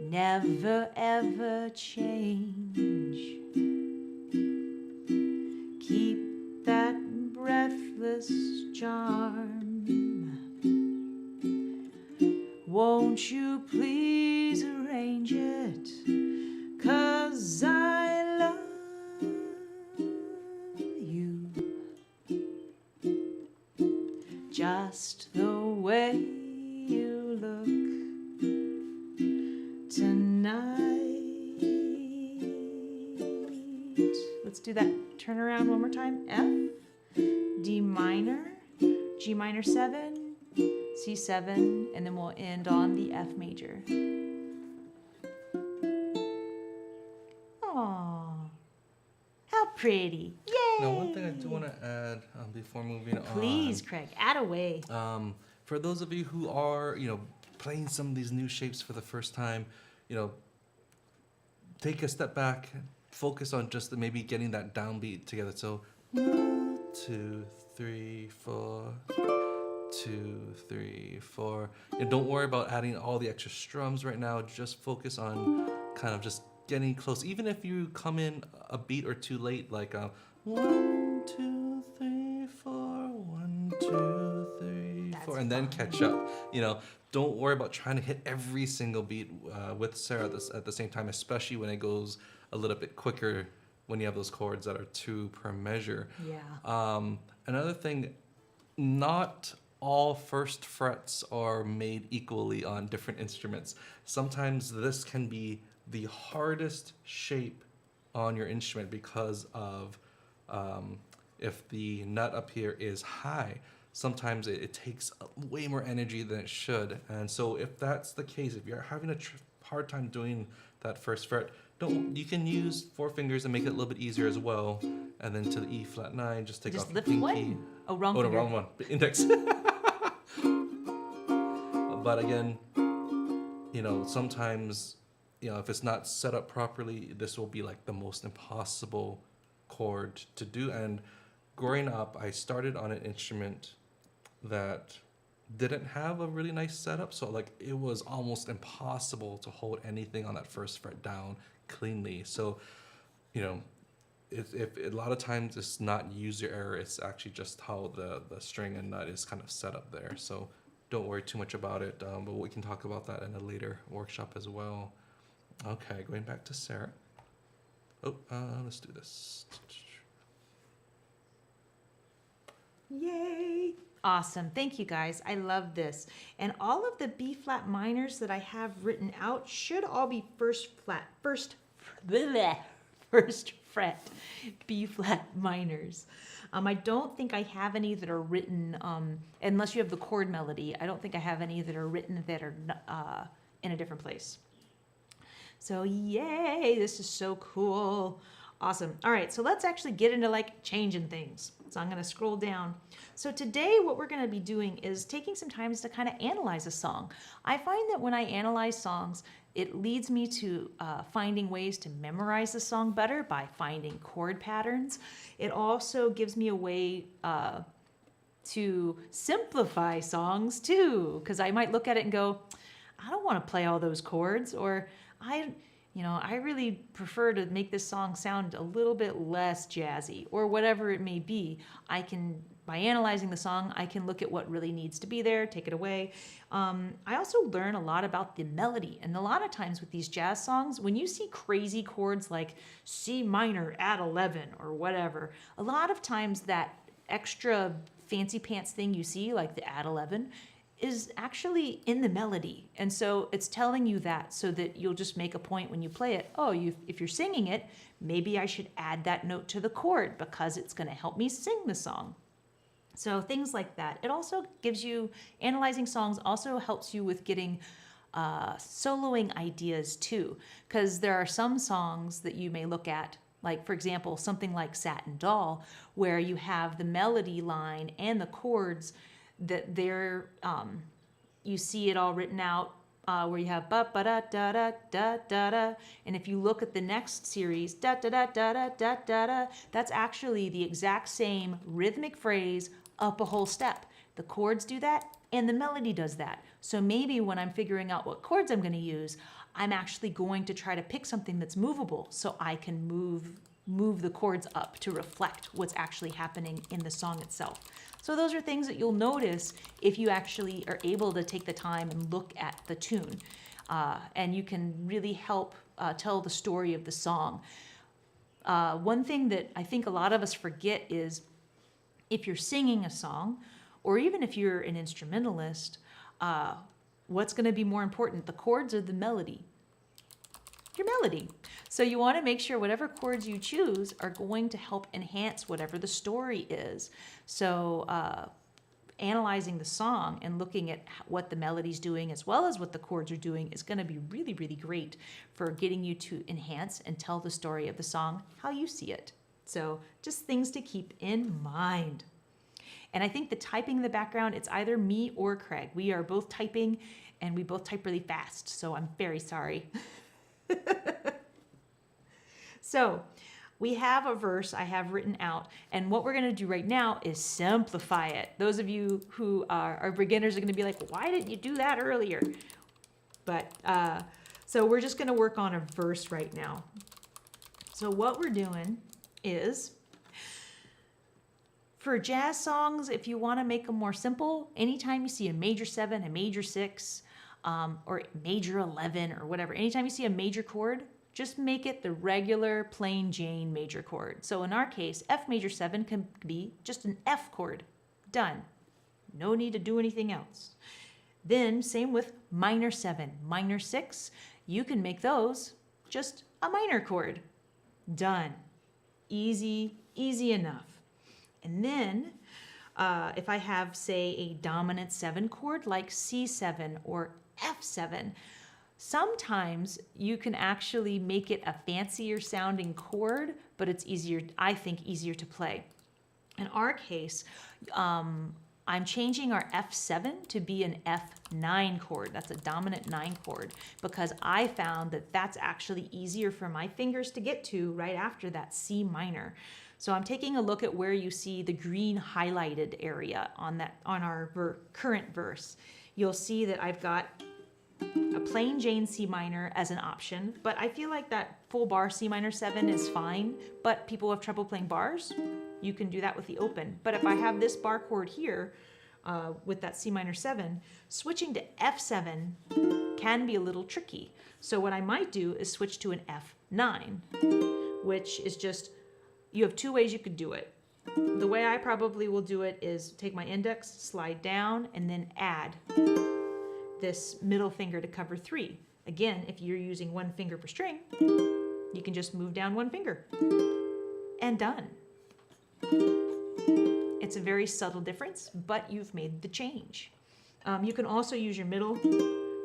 Never ever change. endless charm. Won't you please arrange it? 'Cause I love you just the way you look tonight. Let's do that turnaround one more time. F, D minor, G minor 7, C7, and then we'll end on the F major. Aww, how pretty. Yay! Now, one thing I do want to add before moving on. Please, Craig, add away. For those of you who are, playing some of these new shapes for the first time, take a step back, focus on just maybe getting that downbeat together. So 1, 2, 3, 4, 2, 3, 4. And don't worry about adding all the extra strums right now. Just focus on kind of just getting close. Even if you come in a beat or two late, like 1, 2, 3, 4, 1, 2, 3, 4, and then catch up. Don't worry about trying to hit every single beat with Sarah at the same time, especially when it goes a little bit quicker when you have those chords that are 2 per measure. Yeah. Another thing, not all first frets are made equally on different instruments. Sometimes this can be the hardest shape on your instrument because of if the nut up here is high. Sometimes it takes way more energy than it should. And so if that's the case, if you're having a hard time doing that first fret, you can use 4 fingers and make it a little bit easier as well. And then to the E flat 9, just take off the lift pinky. one. Oh, wrong Oh, finger. no, wrong one. Index. But again, sometimes, if it's not set up properly, this will be like the most impossible chord to do. And growing up, I started on an instrument that didn't have a really nice setup. So it was almost impossible to hold anything on that first fret down cleanly. So, if a lot of times it's not user error, it's actually just how the string and nut is kind of set up there. So don't worry too much about it, but we can talk about that in a later workshop as well. Okay, going back to Sarah. Oh, let's do this. Yay! Awesome. Thank you, guys. I love this. And all of the B flat minors that I have written out should all be first fret B flat minors. I don't think I have any that are written, unless you have the chord melody, I don't think I have any that are written that are in a different place. So yay, this is so cool. Awesome. All right, so let's actually get into changing things. So I'm going to scroll down. So today what we're going to be doing is taking some time to kind of analyze a song. I find that when I analyze songs, it leads me to finding ways to memorize the song better by finding chord patterns. It also gives me a way to simplify songs too, because I might look at it and go, I don't want to play all those chords, or I really prefer to make this song sound a little bit less jazzy, or whatever it may be. By analyzing the song, I can look at what really needs to be there, take it away. I also learn a lot about the melody. And a lot of times with these jazz songs, when you see crazy chords like C minor add 11 or whatever, a lot of times that extra fancy pants thing you see, like the add 11, is actually in the melody. And so it's telling you that so that you'll just make a point when you play it. Oh, if you're singing it, maybe I should add that note to the chord because it's going to help me sing the song. So things like that. It also gives you, analyzing songs also helps you with getting soloing ideas too. Because there are some songs that you may look at, like for example, something like Satin Doll, where you have the melody line and the chords that they're, you see it all written out, where you have ba ba da da da da da da, and if you look at the next series, da da da da da da da da, that's actually the exact same rhythmic phrase up a whole step. The chords do that, and the melody does that. So maybe when I'm figuring out what chords I'm going to use, I'm actually going to try to pick something that's movable, so I can move move the chords up to reflect what's actually happening in the song itself. So those are things that you'll notice if you actually are able to take the time and look at the tune. And you can really help tell the story of the song. One thing that I think a lot of us forget is if you're singing a song, or even if you're an instrumentalist, what's going to be more important, the chords or the melody? Your melody. So you want to make sure whatever chords you choose are going to help enhance whatever the story is. So analyzing the song and looking at what the melody's doing as well as what the chords are doing is going to be really, really great for getting you to enhance and tell the story of the song how you see it. So just things to keep in mind. And I think the typing in the background, it's either me or Craig. We are both typing and we both type really fast, so I'm very sorry. So we have a verse I have written out, and what we're going to do right now is simplify it. Those of you who are beginners are going to be like, why didn't you do that earlier? But so we're just going to work on a verse right now. So what we're doing is, for jazz songs, if you want to make them more simple, anytime you see a major 7, a major 6, or major 11 or whatever, anytime you see a major chord, just make it the regular plain Jane major chord. So in our case, F major 7 can be just an F chord. Done. No need to do anything else. Then same with minor 7, minor 6, you can make those just a minor chord. Done. Easy, easy enough. And then if I have, say, a dominant 7 chord like C7 or F7, sometimes you can actually make it a fancier sounding chord, but it's easier, I think, easier to play. In our case, I'm changing our F7 to be an F9 chord. That's a dominant 9 chord, because I found that that's actually easier for my fingers to get to right after that C minor. So I'm taking a look at where you see the green highlighted area on our current verse. You'll see that I've got a plain Jane C minor as an option, but I feel like that full bar C minor 7 is fine, but people have trouble playing bars. You can do that with the open. But if I have this bar chord here with that C minor 7, switching to F7 can be a little tricky. So what I might do is switch to an F9, which is just, you have two ways you could do it. The way I probably will do it is take my index, slide down, and then add this middle finger to cover 3. Again, if you're using one finger per string, you can just move down one finger and done. It's a very subtle difference, but you've made the change. You can also use your middle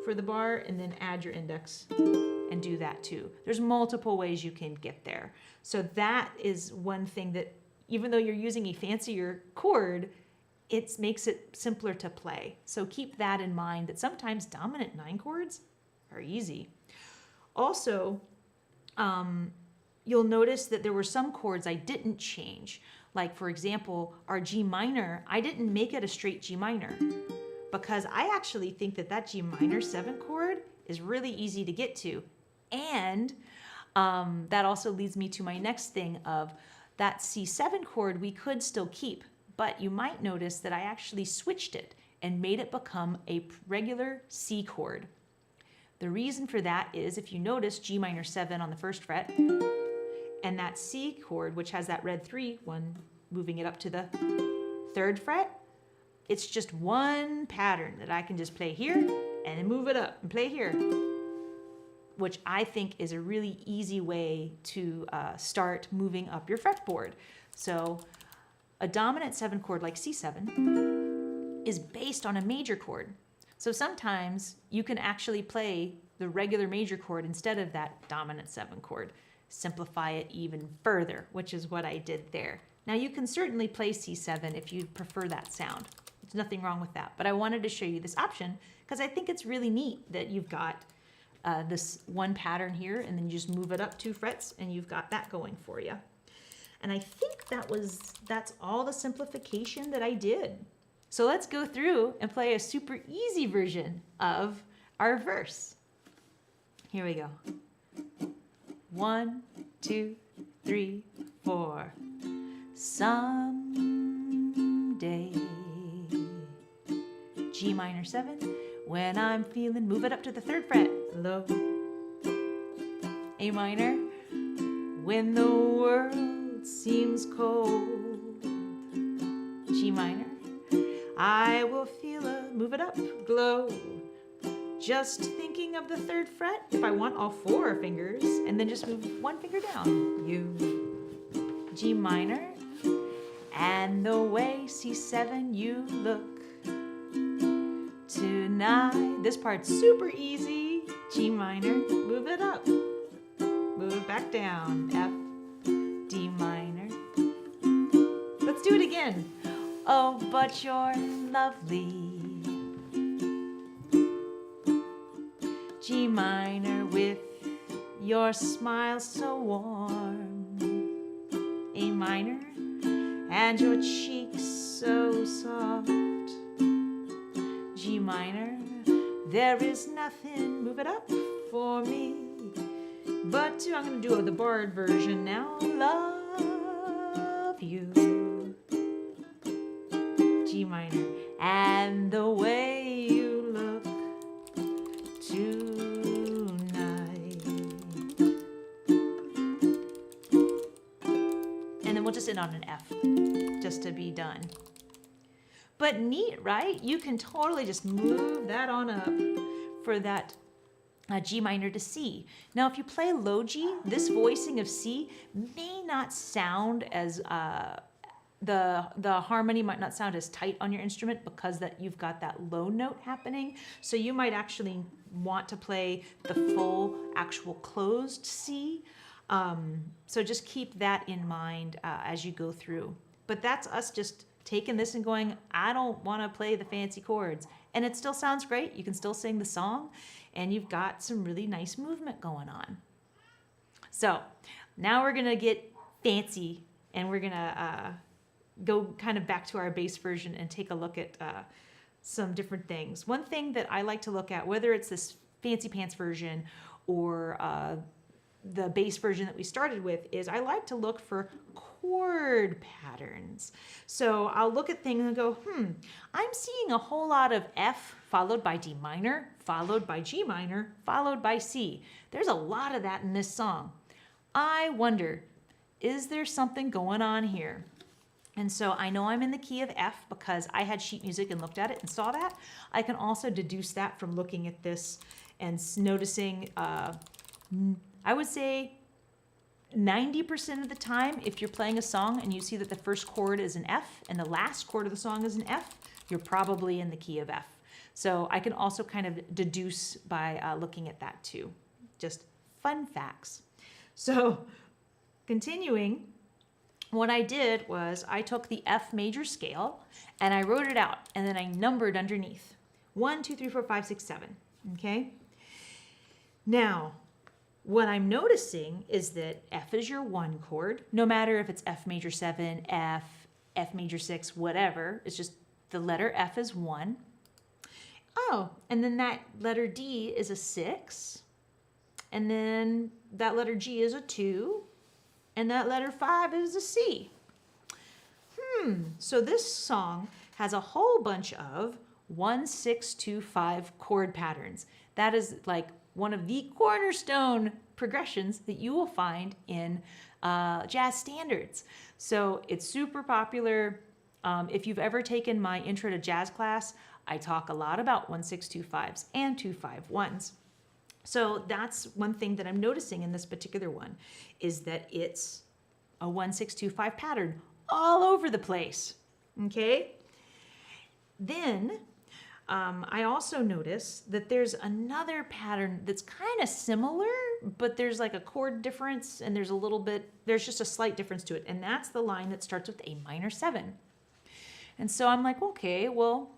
for the bar and then add your index and do that too. There's multiple ways you can get there. So that is one thing that, even though you're using a fancier chord, it makes it simpler to play. So keep that in mind, that sometimes dominant 9 chords are easy. Also, you'll notice that there were some chords I didn't change. Like, for example, our G minor, I didn't make it a straight G minor because I actually think that that G minor 7 chord is really easy to get to. And that also leads me to my next thing of that C7 chord we could still keep, but you might notice that I actually switched it and made it become a regular C chord. The reason for that is, if you notice G minor 7 on the 1st fret, and that C chord, which has that red 3, moving it up to the 3rd fret, it's just one pattern that I can just play here and then move it up and play here, which I think is a really easy way to start moving up your fretboard. So a dominant 7 chord like C7 is based on a major chord. So sometimes you can actually play the regular major chord instead of that dominant 7 chord. Simplify it even further, which is what I did there. Now you can certainly play C7 if you prefer that sound. There's nothing wrong with that, but I wanted to show you this option because I think it's really neat that you've got this one pattern here, and then you just move it up 2 frets and you've got that going for you. And I think that's all the simplification that I did. So let's go through and play a super easy version of our verse. Here we go. 1, 2, 3, 4. Someday. G minor 7. When I'm feeling, move it up to the 3rd fret, low. A minor. When the world seems cold. G minor. I will feel a, move it up, glow. Just thinking of the 3rd fret, if I want all 4 fingers, and then just move 1 finger down. U, G minor, and the way C7 you look tonight. This part's super easy. G minor, move it up, move it back down. F, D minor. Let's do it again. Oh, but you're lovely. G minor with your smile so warm. A minor, and your cheeks so soft. G minor, there is nothing, move it up for me. But I'm going to do the barred version now. Love you. G minor, and the way you look tonight. And then we'll just end on an F, just to be done. But neat, right? You can totally just move that on up for that G minor to C. Now, if you play low G, this voicing of C may not sound as the harmony might not sound as tight on your instrument because that you've got that low note happening. So you might actually want to play the full actual closed C. So just keep that in mind as you go through. But that's us just taking this and going, I don't want to play the fancy chords. And it still sounds great. You can still sing the song and you've got some really nice movement going on. So now we're going to get fancy and we're going to go kind of back to our bass version and take a look at some different things. One thing that I like to look at, whether it's this fancy pants version or the bass version that we started with, is I like to look for chord patterns. So I'll look at things and go, I'm seeing a whole lot of F followed by D minor, followed by G minor, followed by C. There's a lot of that in this song. I wonder, is there something going on here? And so I know I'm in the key of F because I had sheet music and looked at it and saw that. I can also deduce that from looking at this and noticing, I would say 90% of the time, if you're playing a song and you see that the first chord is an F and the last chord of the song is an F, you're probably in the key of F. So I can also kind of deduce by looking at that too. Just fun facts. So continuing, what I did was I took the F major scale and I wrote it out and then I numbered underneath. 1, 2, 3, 4, 5, 6, 7. Okay? Now, what I'm noticing is that F is your 1 chord, no matter if it's F major 7, F, F major 6, whatever. It's just the letter F is 1. Oh, and then that letter D is a 6. And then that letter G is a 2. And that letter 5 is a C. So this song has a whole bunch of 1, 6, 2, 5 chord patterns. That is like one of the cornerstone progressions that you will find in jazz standards. So it's super popular. If you've ever taken my intro to jazz class, I talk a lot about 1, 6, 2, 5s and 2, 5, 1s. So that's one thing that I'm noticing in this particular one is that it's a 1, 6, 2, 5 pattern all over the place. Okay? Then I also notice that there's another pattern that's kind of similar, but there's like a chord difference and there's just a slight difference to it. And that's the line that starts with A minor 7. And so I'm like, okay, well,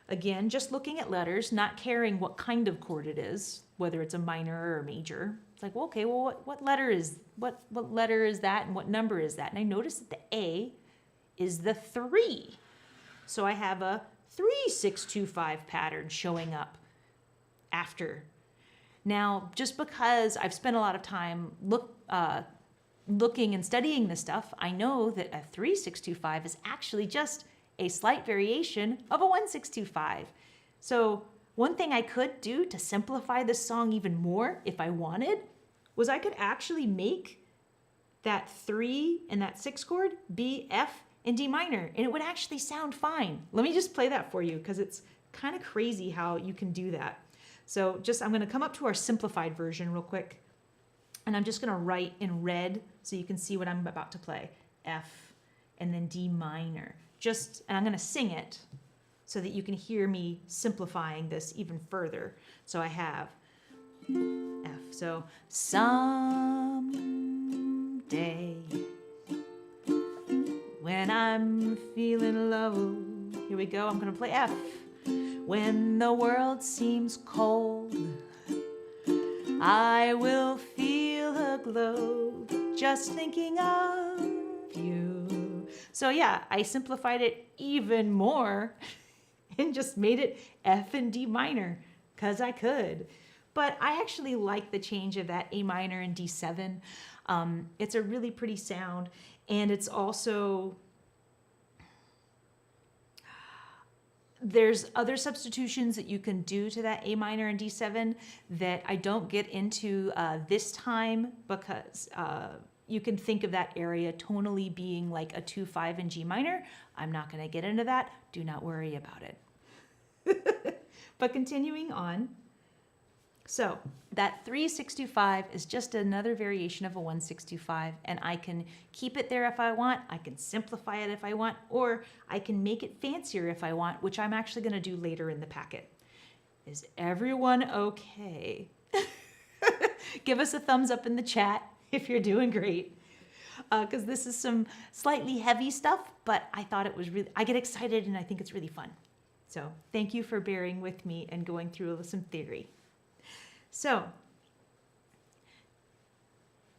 again, just looking at letters, not caring what kind of chord it is, whether it's a minor or a major. It's like, well, okay, well, what letter is that and what number is that? And I noticed that the A is the 3. So I have a 3, 6, 2, 5 pattern showing up after. Now, just because I've spent a lot of time looking and studying this stuff, I know that a 3-6-2-5 is actually just a slight variation of a 1-6-2-5. So one thing I could do to simplify this song even more if I wanted was I could actually make that 3 and that 6 chord be F and D minor, and it would actually sound fine. Let me just play that for you because it's kind of crazy how you can do that. So I'm going to come up to our simplified version real quick, and I'm just going to write in red so you can see what I'm about to play. F and then D minor. And I'm going to sing it so that you can hear me simplifying this even further. So I have F. So someday when I'm feeling low, here we go, I'm going to play F. When the world seems cold, I will feel a glow just thinking of you. So yeah, I simplified it even more and just made it F and D minor because I could. But I actually like the change of that A minor and D7. It's a really pretty sound, and it's also, there's other substitutions that you can do to that A minor and D7 that I don't get into this time because you can think of that area tonally being like a 2-5 in G minor. I'm not going to get into that. Do not worry about it. But continuing on. So that 3-6-2-5 is just another variation of a 1-6-2-5, and I can keep it there if I want, I can simplify it if I want, or I can make it fancier if I want, which I'm actually going to do later in the packet. Is everyone okay? Give us a thumbs up in the chat if you're doing great, because this is some slightly heavy stuff, but I thought it was really, I get excited and I think it's really fun. So thank you for bearing with me and going through some theory. So,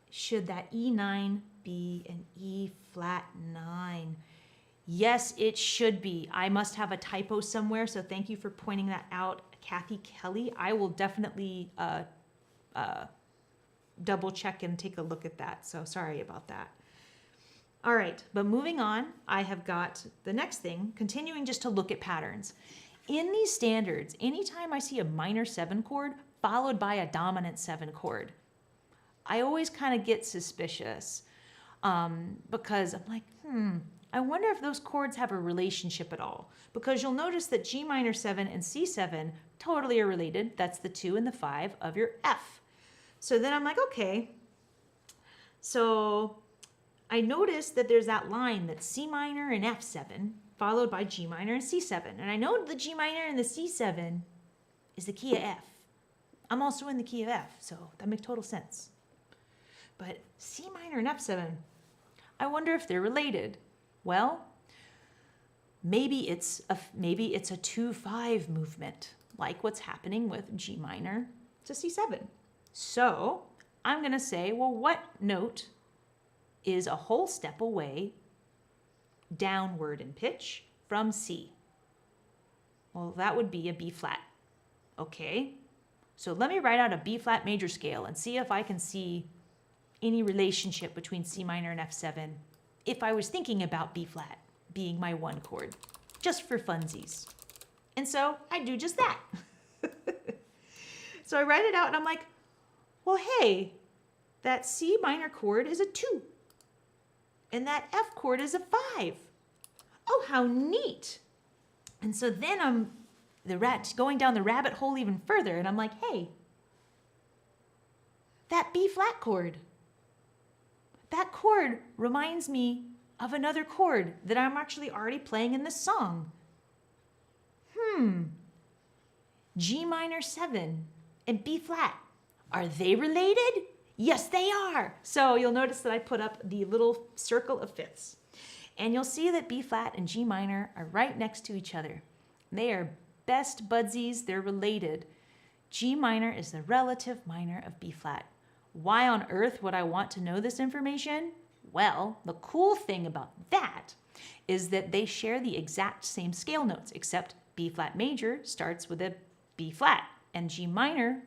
should that E9 be an E flat 9? Yes, it should be. I must have a typo somewhere, so thank you for pointing that out, Kathy Kelly. I will definitely double check and take a look at that, so sorry about that. All right, but moving on, I have got the next thing, continuing just to look at patterns. In these standards, anytime I see a minor 7 chord, followed by a dominant 7 chord, I always kind of get suspicious because I'm like, I wonder if those chords have a relationship at all. Because you'll notice that G minor 7 and C7 totally are related. That's the 2 and the 5 of your F. So then I'm like, okay. So I noticed that there's that line that's C minor and F7 followed by G minor and C7. And I know the G minor and the C7 is the key of F. I'm also in the key of F, so that makes total sense. But C minor and F7, I wonder if they're related. Well, maybe it's a 2-5 movement, like what's happening with G minor to C7. So I'm going to say, well, what note is a whole step away downward in pitch from C? Well, that would be a B flat. Okay. So let me write out a B flat major scale and see if I can see any relationship between C minor and F7 if I was thinking about B flat being my 1 chord, just for funsies. And so I do just that. So I write it out and I'm like, well, hey, that C minor chord is a 2 and that F chord is a 5. Oh, how neat. And so then I'm going down the rabbit hole even further, and I'm like, hey, that B flat chord, that chord reminds me of another chord that I'm actually already playing in this song. G minor 7 and B flat, are they related? Yes, they are. So you'll notice that I put up the little circle of fifths, and you'll see that B flat and G minor are right next to each other. They are best budsies, they're related. G minor is the relative minor of B flat. Why on earth would I want to know this information? Well, the cool thing about that is that they share the exact same scale notes, except B flat major starts with a B flat, and G minor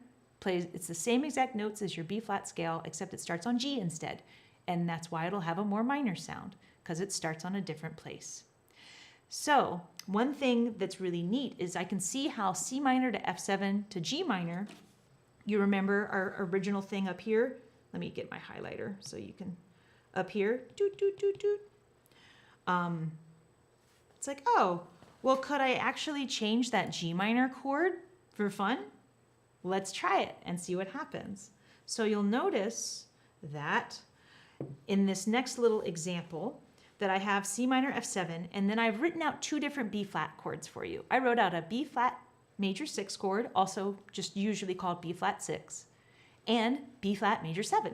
it's the same exact notes as your B flat scale, except it starts on G instead. And that's why it'll have a more minor sound, because it starts on a different place. So one thing that's really neat is I can see how C minor to F7 to G minor, you remember our original thing up here? Let me get my highlighter so you can, up here, doot, doot, doot, doot. It's like, oh, well, could I actually change that G minor chord for fun? Let's try it and see what happens. So you'll notice that in this next little example that I have C minor F7, and then I've written out 2 different B flat chords for you. I wrote out a B flat major 6 chord, also just usually called B flat 6, and B flat major 7.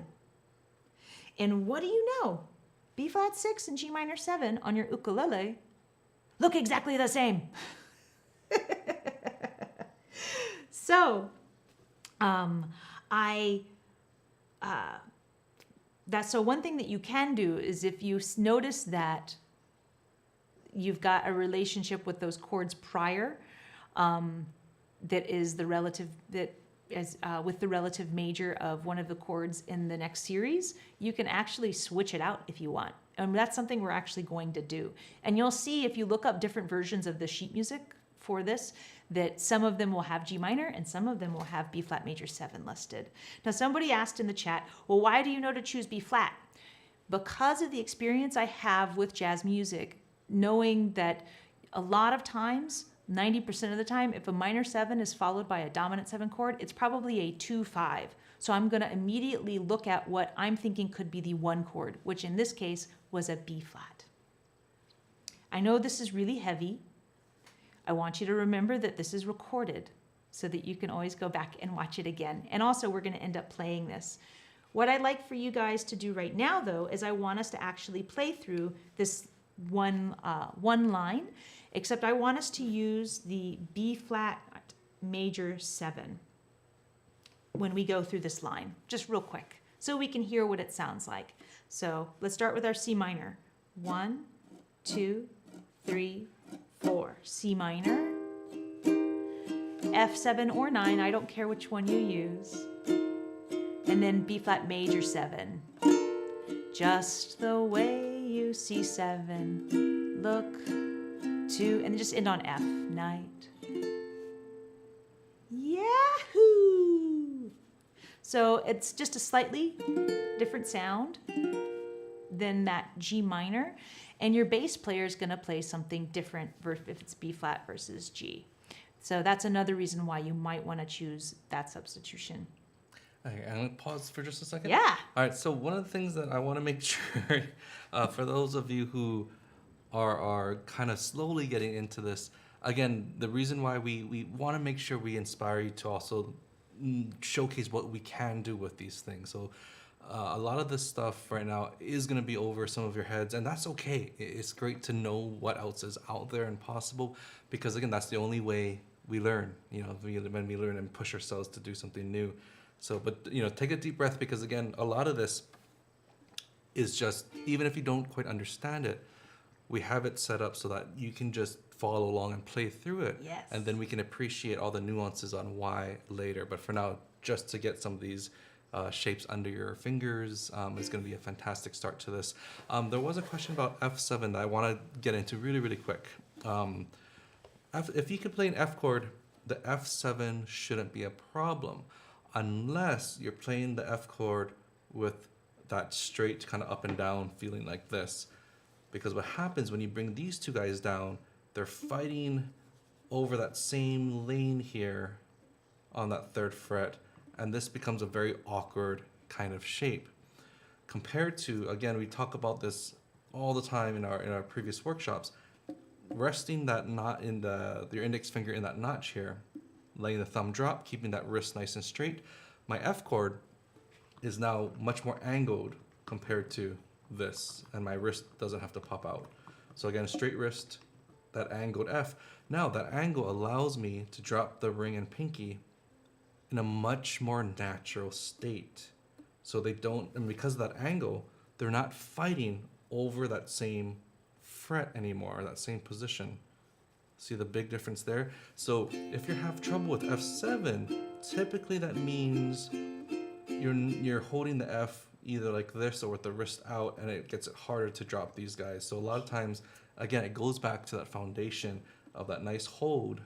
And what do you know? B flat 6 and G minor 7 on your ukulele look exactly the same. So, so one thing that you can do is if you notice that you've got a relationship with those chords prior, that is the relative, that is with the relative major of one of the chords in the next series, you can actually switch it out if you want. And that's something we're actually going to do. And you'll see if you look up different versions of the sheet music for this, that some of them will have G minor and some of them will have B flat major 7 listed. Now somebody asked in the chat, well, why do you know to choose B flat? Because of the experience I have with jazz music, knowing that a lot of times, 90% of the time, if a minor 7 is followed by a dominant 7 chord, it's probably a 2-5. So I'm going to immediately look at what I'm thinking could be the 1 chord, which in this case was a B flat. I know this is really heavy. I want you to remember that this is recorded so that you can always go back and watch it again. And also we're going to end up playing this. What I'd like for you guys to do right now, though, is I want us to actually play through this one line, except I want us to use the B flat major 7 when we go through this line, just real quick, so we can hear what it sounds like. So let's start with our C minor. 1, 2, 3, 4. C minor, F7 or 9, I don't care which one you use, and then B flat major 7. Just the way you see 7, look to, and just end on F, night. Yahoo! So it's just a slightly different sound than that G minor, and your bass player is going to play something different if it's B flat versus G. So that's another reason why you might want to choose that substitution. Okay, I'm going to pause for just a second. Yeah. All right, so one of the things that I want to make sure, for those of you who are kind of slowly getting into this, again, the reason why we want to make sure we inspire you to also showcase what we can do with these things. So a lot of this stuff right now is going to be over some of your heads, and that's okay. It's great to know what else is out there and possible, because again, that's the only way we learn, when we learn and push ourselves to do something new. So, but take a deep breath, because again, a lot of this is just, even if you don't quite understand it, we have it set up so that you can just follow along and play through it. Yes. And then we can appreciate all the nuances on why later. But for now, just to get some of these shapes under your fingers is going to be a fantastic start to this. There was a question about F7 that I want to get into really, really quick. If you could play an F chord, the F7 shouldn't be a problem, unless you're playing the F chord with that straight kind of up and down feeling like this. Because what happens when you bring these two guys down, they're fighting over that same lane here on that 3rd fret, and this becomes a very awkward kind of shape. Compared to, again, we talk about this all the time in our previous workshops, resting that knot in your index finger in that notch here, letting the thumb drop, keeping that wrist nice and straight. My F chord is now much more angled compared to this, and my wrist doesn't have to pop out. So again, straight wrist, that angled F. Now that angle allows me to drop the ring and pinky in a much more natural state. So they don't, and because of that angle, they're not fighting over that same fret anymore, that same position. See the big difference there? So if you have trouble with F7, typically that means you're holding the F either like this or with the wrist out, and it gets it harder to drop these guys. So a lot of times, again, it goes back to that foundation of that nice hold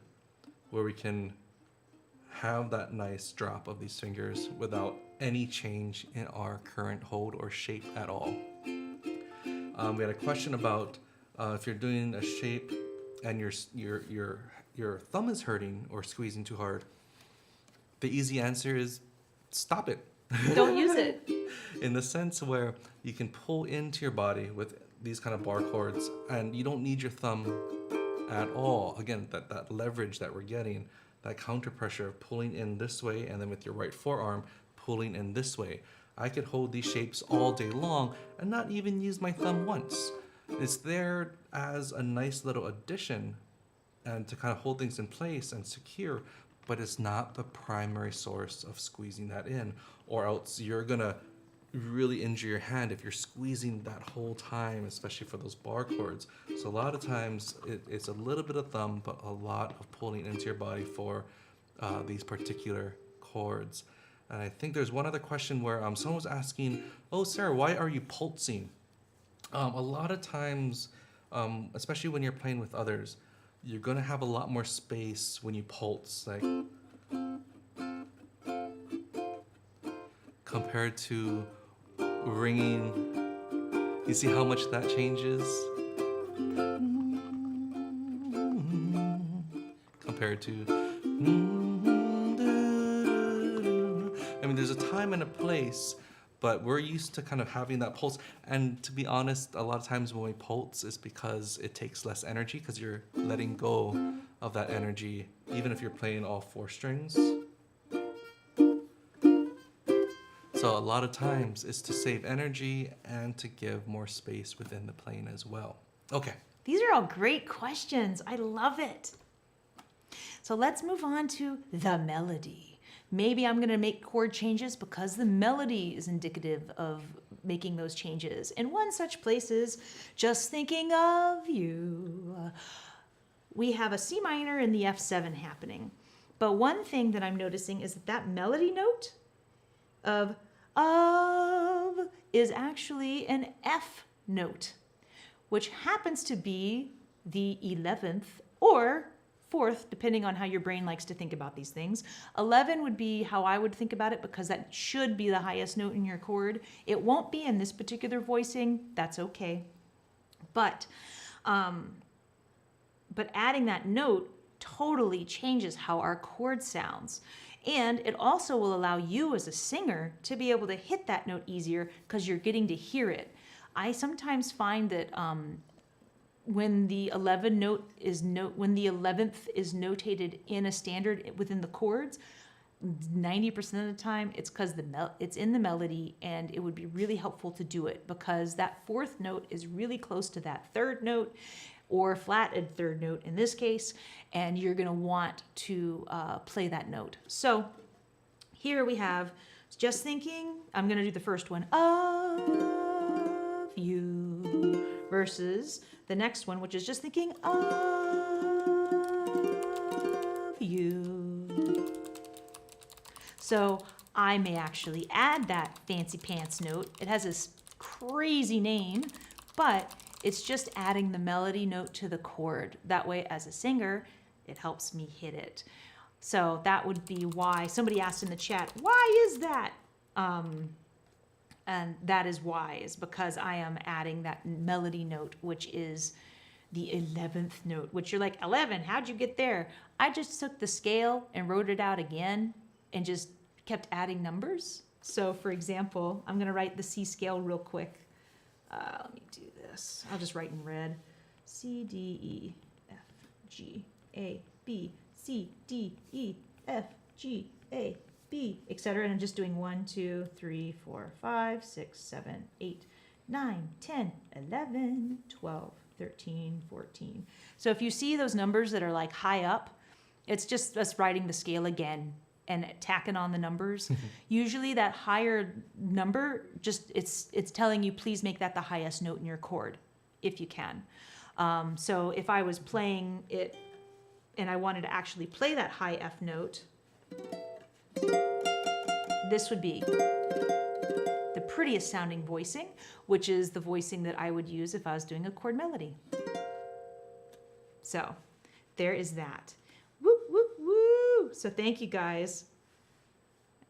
where we can have that nice drop of these fingers without any change in our current hold or shape at all. We had a question about if you're doing a shape and your thumb is hurting or squeezing too hard. The easy answer is stop it. Don't use it. In the sense where you can pull into your body with these kind of bar chords, and you don't need your thumb at all. Again, that leverage that we're getting, that counter pressure of pulling in this way, and then with your right forearm pulling in this way. I could hold these shapes all day long and not even use my thumb once. It's there as a nice little addition and to kind of hold things in place and secure, but it's not the primary source of squeezing that in, or else you're gonna really injure your hand if you're squeezing that whole time, especially for those bar chords. So a lot of times it's a little bit of thumb, but a lot of pulling into your body for these particular chords. And I think there's one other question where someone was asking, oh, Sarah, why are you pulsing? A lot of times, especially when you're playing with others, you're gonna have a lot more space when you pulse, like compared to ringing. You see how much that changes? Compared to, I mean, there's a time and a place, but we're used to kind of having that pulse. And to be honest, a lot of times when we pulse, it's because it takes less energy, because you're letting go of that energy, even if you're playing all 4 strings. So a lot of times it's to save energy and to give more space within the playing as well. Okay. These are all great questions. I love it. So let's move on to the melody. Maybe I'm going to make chord changes because the melody is indicative of making those changes. And one such place is Just Thinking of You. We have a C minor and the F7 happening. But one thing that I'm noticing is that melody note of is actually an F note, which happens to be the 11th or 4th, depending on how your brain likes to think about these things. 11 would be how I would think about it, because that should be the highest note in your chord. It won't be in this particular voicing. That's okay. But adding that note totally changes how our chord sounds. And it also will allow you as a singer to be able to hit that note easier because you're getting to hear it. I sometimes find that when the 11th is notated in a standard within the chords, 90% of the time it's because it's in the melody, and it would be really helpful to do it because that 4th note is really close to that 3rd note, or flatted 3rd note in this case, and you're gonna want to play that note. So here we have Just Thinking, I'm gonna do the first one, of you, versus the next one, which is Just Thinking of you. So I may actually add that fancy pants note. It has this crazy name, but it's just adding the melody note to the chord. That way, as a singer, it helps me hit it. So that would be why. Somebody asked in the chat, why is that? And that is why, is because I am adding that melody note, which is the 11th note, which you're like, 11, how'd you get there? I just took the scale and wrote it out again and just kept adding numbers. So for example, I'm gonna write the C scale real quick. Let me do this. I'll just write in red. C, D, E, F, G, A, B, C, D, E, F, G, A, B, etc. And I'm just doing 1, 2, 3, 4, 5, 6, 7, 8, 9, 10, 11, 12, 13, 14. So if you see those numbers that are like high up, it's just us writing the scale again and tacking on the numbers. Usually that higher number, just it's telling you, please make that the highest note in your chord, if you can. So if I was playing it and I wanted to actually play that high F note, this would be the prettiest sounding voicing, which is the voicing that I would use if I was doing a chord melody. So there is that. Woo, woo, woo. So thank you guys.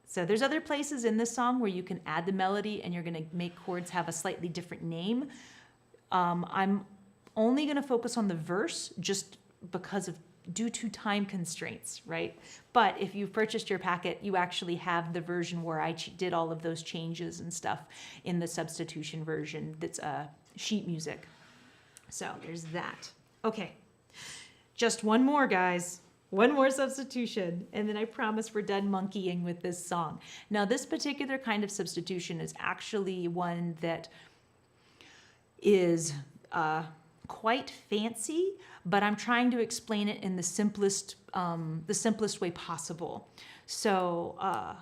So there's other places in this song where you can add the melody and you're going to make chords have a slightly different name. I'm only going to focus on the verse just because of due to time constraints, right? But if you've purchased your packet, you actually have the version where I did all of those changes and stuff in the substitution version that's sheet music. So there's that. Okay, just one more, guys. One more substitution, and then I promise we're done monkeying with this song. Now, this particular kind of substitution is actually one that is quite fancy, but I'm trying to explain it in the simplest way possible. So,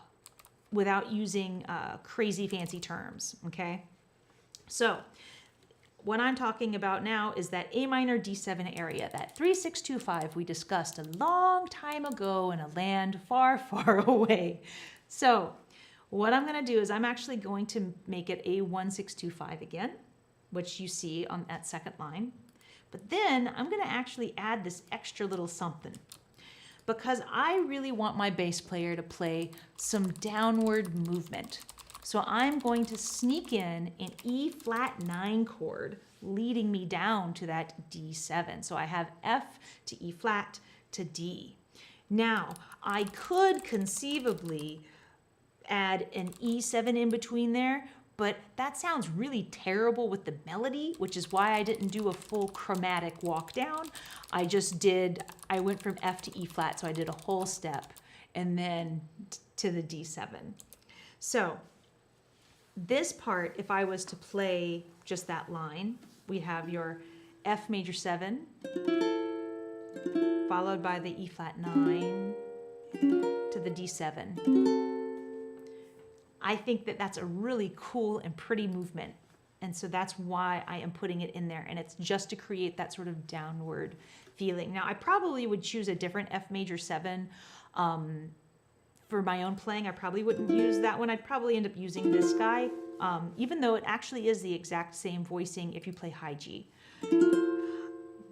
without using crazy fancy terms, okay? So, what I'm talking about now is that A minor D7 area, that 3-6-2-5 we discussed a long time ago in a land far, far away. So what I'm going to do is I'm actually going to make it a 1-6-2-5 again, which you see on that second line. But then I'm going to actually add this extra little something because I really want my bass player to play some downward movement. So I'm going to sneak in an E flat 9 chord, leading me down to that D7. So I have F to E flat to D. Now, I could conceivably add an E7 in between there, but that sounds really terrible with the melody, which is why I didn't do a full chromatic walk down. I went from F to E flat, so I did a whole step and then to the D7. So this part, if I was to play just that line, we have your F major 7, followed by the E flat 9 to the D7. I think that that's a really cool and pretty movement. And so that's why I am putting it in there. And it's just to create that sort of downward feeling. Now, I probably would choose a different F major 7 for my own playing. I probably wouldn't use that one. I'd probably end up using this guy, even though it actually is the exact same voicing if you play high G.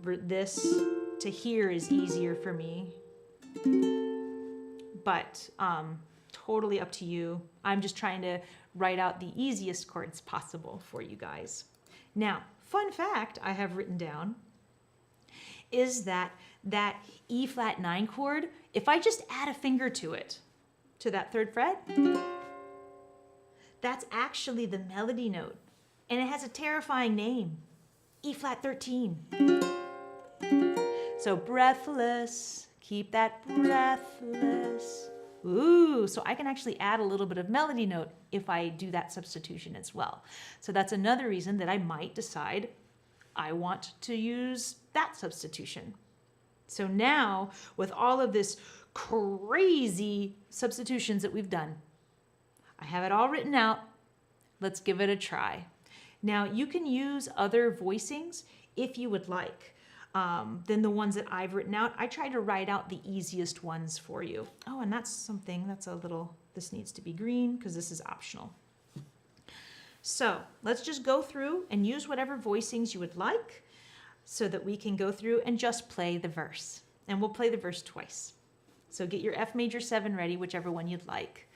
This to here is easier for me, but totally up to you. I'm just trying to write out the easiest chords possible for you guys. Now, fun fact I have written down is that E flat 9 chord, if I just add a finger to it, to that 3rd fret, that's actually the melody note. And it has a terrifying name, E flat 13. So breathless, keep that breathless. Ooh, so I can actually add a little bit of melody note if I do that substitution as well. So that's another reason that I might decide I want to use that substitution. So now, with all of this crazy substitutions that we've done, I have it all written out. Let's give it a try. Now, you can use other voicings if you would like. Than the ones that I've written out. I try to write out the easiest ones for you. Oh, and that's something that's a little, this needs to be green because this is optional. So let's just go through and use whatever voicings you would like so that we can go through and just play the verse. And we'll play the verse twice. So get your F major 7 ready, whichever one you'd like.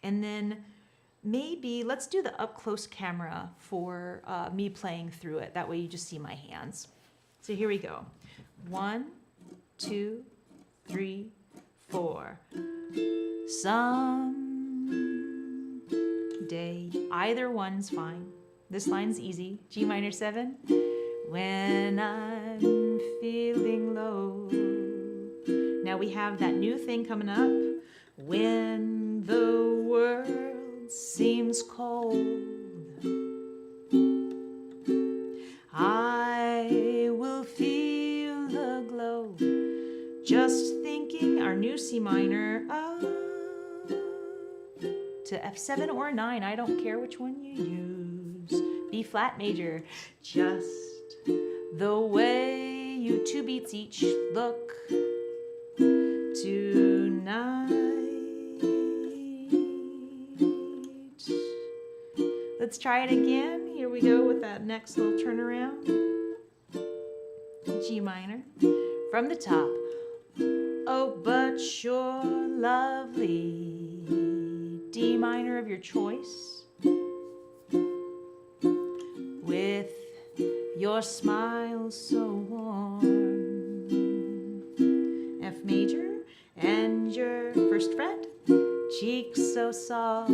And then maybe let's do the up close camera for me playing through it. That way you just see my hands. So here we go. 1, 2, 3, 4. Someday, either one's fine. This line's easy. G minor 7. When I'm feeling low. Now we have that new thing coming up. When the world seems cold, I will feel the glow. Just thinking our new C minor up to F7 or 9. I don't care which one you use. B flat major. Just the way you 2 beats each look tonight. Let's try it again. Here we go with that next little turnaround. G minor. From the top. Oh, but you're lovely. D minor of your choice. With your smile so warm. F major. And your first fret. Cheeks so soft.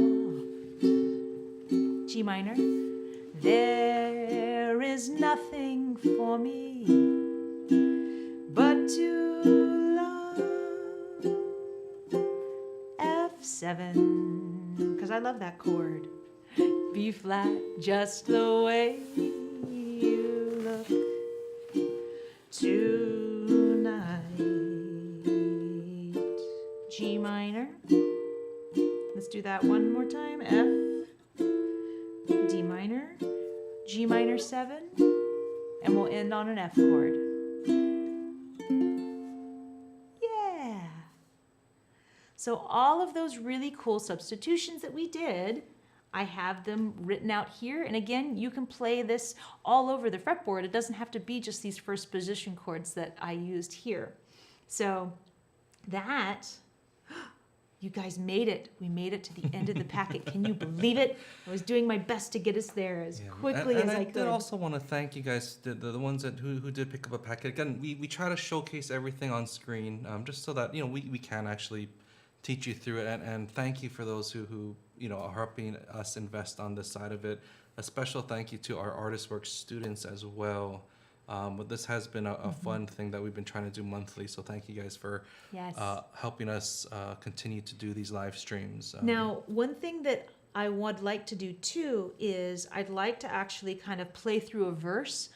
G minor. There is nothing for me but to love. F7, because I love that chord. B flat, just the way you look tonight. G minor. Let's do that one more time. F, D minor, G minor 7, and we'll end on an F chord. Yeah. So all of those really cool substitutions that we did, I have them written out here. And again, you can play this all over the fretboard. It doesn't have to be just these first position chords that I used here. So that, you guys made it. We made it to the end of the packet. Can you believe it? I was doing my best to get us there as quickly as I could. I also want to thank you guys, the ones that who did pick up a packet. Again, we try to showcase everything on screen, just so that we can actually teach you through it. And thank you for those who are helping us invest on this side of it. A special thank you to our Artist Works students as well. But this has been a fun thing that we've been trying to do monthly. So thank you guys for helping us continue to do these live streams. Now, one thing that I would like to do too is I'd like to actually kind of play through a verse,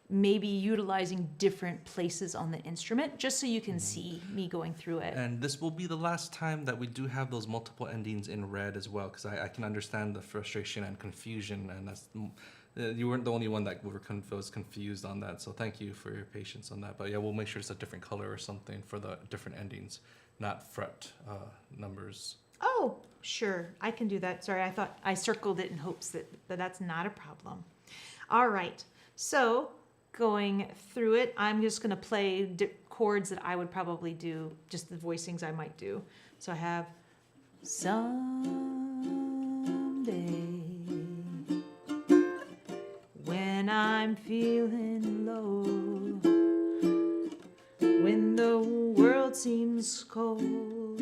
maybe utilizing different places on the instrument, just so you can see me going through it. And this will be the last time that we do have those multiple endings in red as well, because I can understand the frustration and confusion, and that's... You weren't the only one that was confused on that, so thank you for your patience on that. But yeah, we'll make sure it's a different color or something for the different endings, not fret numbers. Oh, sure, I can do that. Sorry, I thought I circled it in hopes that that's not a problem. All right, so going through it, I'm just going to play chords that I would probably do, just the voicings I might do. So I have someday. When I'm feeling low, when the world seems cold,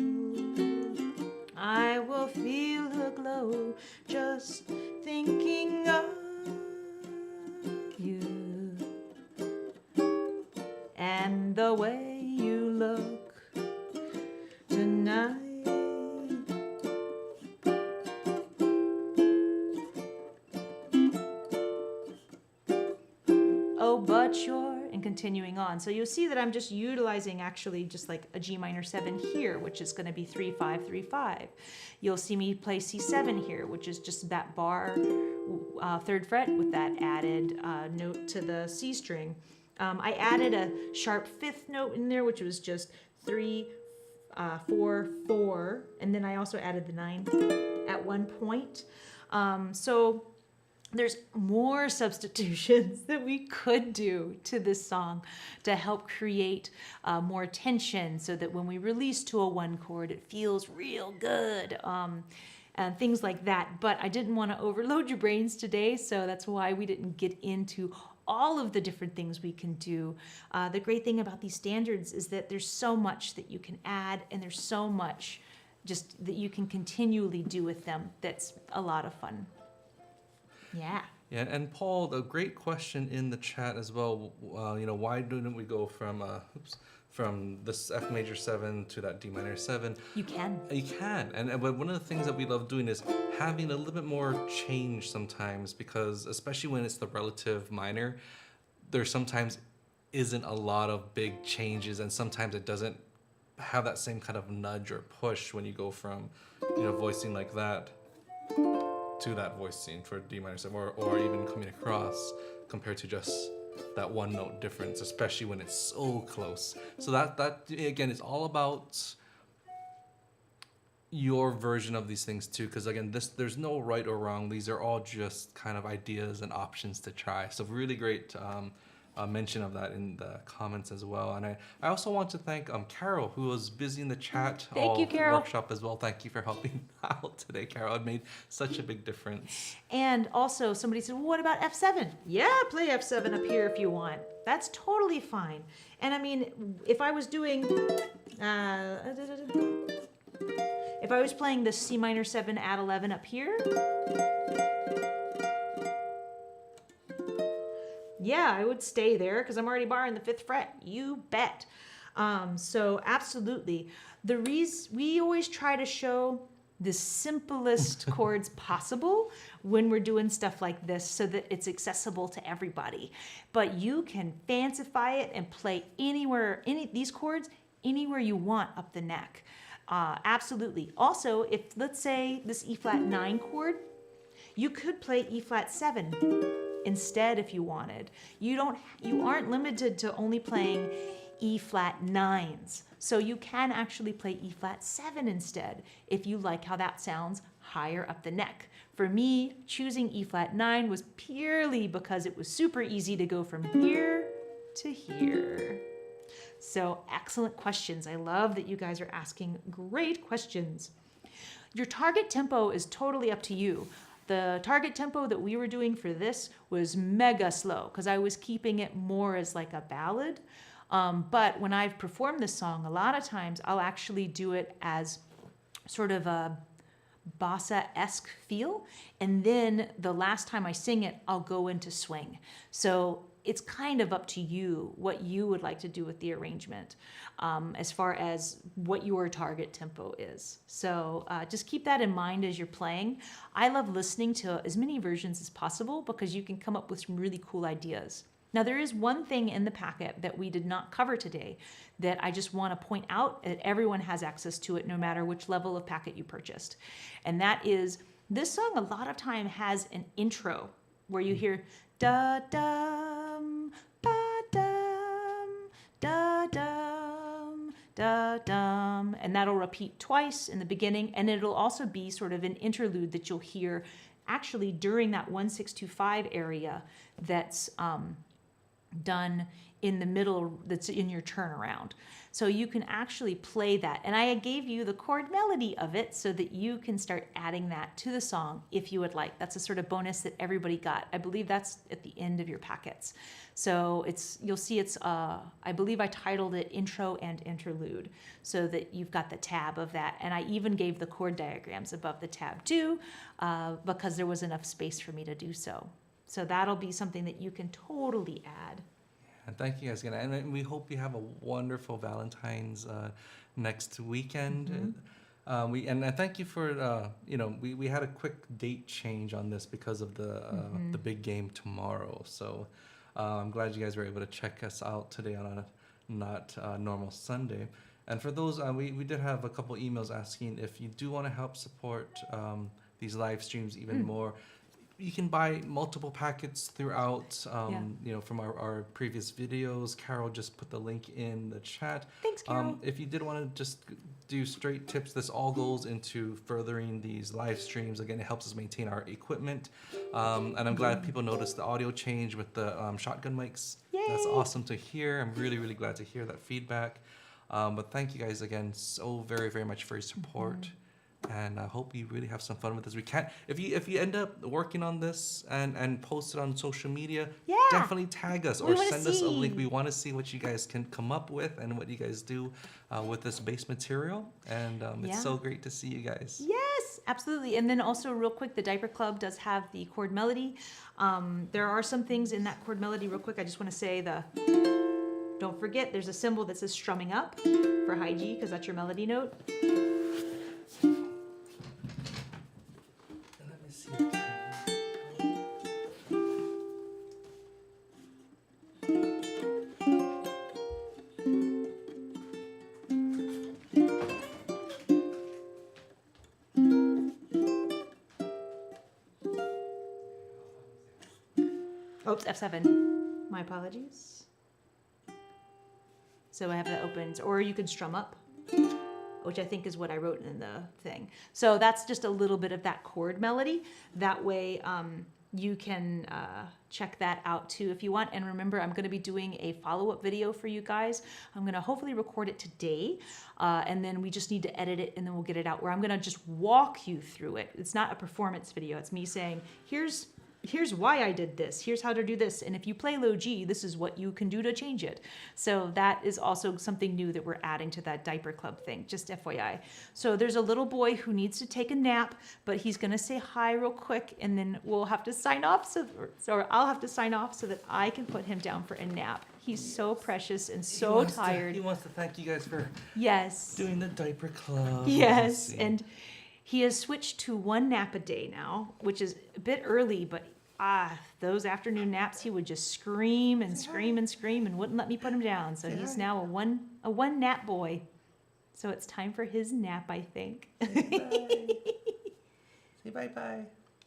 I will feel a glow just thinking of you and the way you look tonight. Oh, but you're, and continuing on. So you'll see that I'm just utilizing actually just like a G minor 7 here, which is going to be 3, 5, 3, 5. You'll see me play C7 here, which is just that bar, 3rd fret with that added note to the C string. I added a sharp 5th note in there, which was just 3, 4, 4, and then I also added the 9 at one point. So there's more substitutions that we could do to this song to help create more tension, so that when we release to a 1 chord, it feels real good. And things like that. But I didn't want to overload your brains today, so that's why we didn't get into all of the different things we can do. The great thing about these standards is that there's so much that you can add, and there's so much just that you can continually do with them that's a lot of fun. Yeah. Yeah, and Paul, the great question in the chat as well. Why didn't we go from this F major 7 to that D minor 7? You can. You can, but one of the things that we love doing is having a little bit more change sometimes, because especially when it's the relative minor, there sometimes isn't a lot of big changes, and sometimes it doesn't have that same kind of nudge or push when you go from voicing like that to that voicing for D minor 7, or even coming across, compared to just that one note difference, especially when it's so close. So that again is all about your version of these things too, because again, there's no right or wrong. These are all just kind of ideas and options to try. So really great mention of that in the comments as well. And I also want to thank Carol, who was busy in the chat Thank you, Carol. workshop as well. Thank you for helping out today, Carol. It made such a big difference. And also somebody said, well, what about F7? Yeah, play F7 up here if you want. That's totally fine. And I mean, if I was doing, if I was playing the C minor 7 add 11 up here, yeah, I would stay there because I'm already barring the 5th fret. You bet. So absolutely. We always try to show the simplest chords possible when we're doing stuff like this so that it's accessible to everybody. But you can fancify it and play anywhere, these chords, anywhere you want up the neck. Absolutely. Also, if let's say this E flat 9 chord, you could play E flat 7 instead if you wanted. You aren't limited to only playing E flat 9s. So you can actually play E flat 7 instead if you like how that sounds higher up the neck. For me, choosing E flat 9 was purely because it was super easy to go from here to here. So excellent questions. I love that you guys are asking great questions. Your target tempo is totally up to you. The target tempo that we were doing for this was mega slow because I was keeping it more as like a ballad. But when I've performed this song, a lot of times I'll actually do it as sort of a bossa-esque feel. And then the last time I sing it, I'll go into swing. So it's kind of up to you what you would like to do with the arrangement as far as what your target tempo is. So just keep that in mind as you're playing. I love listening to as many versions as possible because you can come up with some really cool ideas. Now, there is one thing in the packet that we did not cover today that I just want to point out that everyone has access to it no matter which level of packet you purchased. And that is, this song a lot of time has an intro where you hear da-dum, ba-dum, da-dum, da-dum, and that'll repeat twice in the beginning, and it'll also be sort of an interlude that you'll hear actually during that 1-6-2-5 area that's done in the middle, that's in your turnaround. So you can actually play that. And I gave you the chord melody of it so that you can start adding that to the song if you would like. That's a sort of bonus that everybody got. I believe that's at the end of your packets. So you'll see it's, I believe I titled it Intro and Interlude so that you've got the tab of that. And I even gave the chord diagrams above the tab too because there was enough space for me to do so. So that'll be something that you can totally add. And thank you guys again. And we hope you have a wonderful Valentine's next weekend. Mm-hmm. And thank you for, we had a quick date change on this because of the big game tomorrow. So I'm glad you guys were able to check us out today on a not normal Sunday. And for those, we did have a couple emails asking if you do want to help support these live streams even more. You can buy multiple packets throughout, from our previous videos. Carol just put the link in the chat. Thanks, Carol. If you did want to just do straight tips, this all goes into furthering these live streams. Again, it helps us maintain our equipment. And I'm glad people noticed the audio change with the shotgun mics. Yay. That's awesome to hear. I'm really, really glad to hear that feedback. But thank you guys again so very, very much for your support. And I hope you really have some fun with this. If you end up working on this and post it on social media, definitely tag us or send us a link. We want to see what you guys can come up with and what you guys do with this base material. And it's so great to see you guys. Yes, absolutely. And then also real quick, the Diaper Club does have the chord melody. There are some things in that chord melody real quick. I just want to say don't forget there's a symbol that says strumming up for high G because that's your melody note. Oops, F7. My apologies. So I have that open. Or you could strum up. which I think is what I wrote in the thing. So that's just a little bit of that chord melody. That way you can check that out too if you want. And remember, I'm going to be doing a follow-up video for you guys. I'm going to hopefully record it today, and then we just need to edit it, and then we'll get it out where I'm going to just walk you through it. It's not a performance video. It's me saying, here's why I did this. Here's how to do this. And if you play low G, this is what you can do to change it. So that is also something new that we're adding to that diaper club thing, just FYI. So there's a little boy who needs to take a nap, but he's going to say hi real quick, and then we'll have to sign off. Or I'll have to sign off so that I can put him down for a nap. He's so precious and so tired. He wants to thank you guys for Yes. doing the diaper club. Yes. And he has switched to 1 nap a day now, which is a bit early, but those afternoon naps, he would just scream and scream and scream and wouldn't let me put him down. So he's now a one nap boy. So it's time for his nap, I think. Say bye-bye.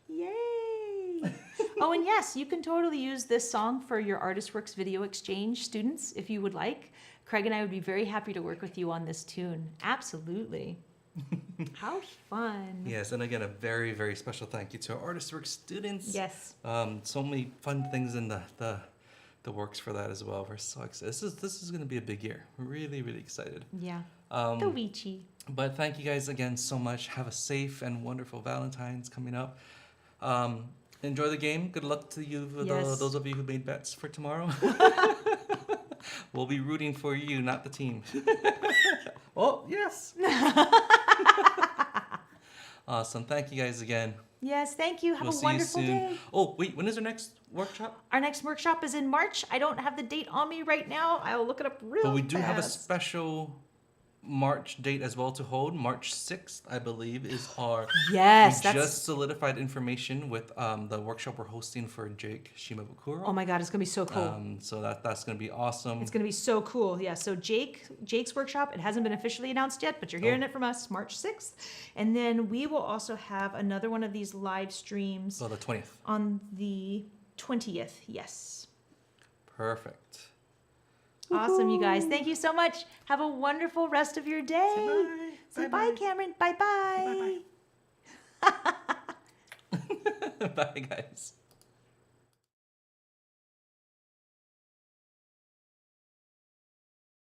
Yay! Oh, and yes, you can totally use this song for your ArtistWorks Video Exchange students if you would like. Craig and I would be very happy to work with you on this tune. Absolutely. How fun. Yes, and again, a very, very special thank you to our ArtistWorks students. Yes. So many fun things in the works for that as well. We're so excited. This is going to be a big year. We're really, really excited. Yeah. The Weechie. But thank you guys again so much. Have a safe and wonderful Valentine's coming up. Enjoy the game. Good luck to you, those of you who made bets for tomorrow. We'll be rooting for you, not the team. Oh, yes. Awesome. Thank you guys again. Yes, thank you. Have We'll a see wonderful you soon. day. Oh, wait, when is our next workshop? Our next workshop is in March. I don't have the date on me right now. I'll look it up real fast. But we do have a special March date as well to hold. March 6th, I believe, is our... Yes, we just solidified information with the workshop we're hosting for Jake Shimabukuro. Oh my God, it's going to be so cool. So that's going to be awesome. It's going to be so cool. Yeah, so Jake's workshop, it hasn't been officially announced yet, but you're hearing it from us March 6th. And then we will also have another one of these live streams. So the 20th. On the 20th, yes. Perfect. Awesome, you guys. Thank you so much. Have a wonderful rest of your day. Say bye. Say bye, Cameron. Bye-bye. Bye, guys.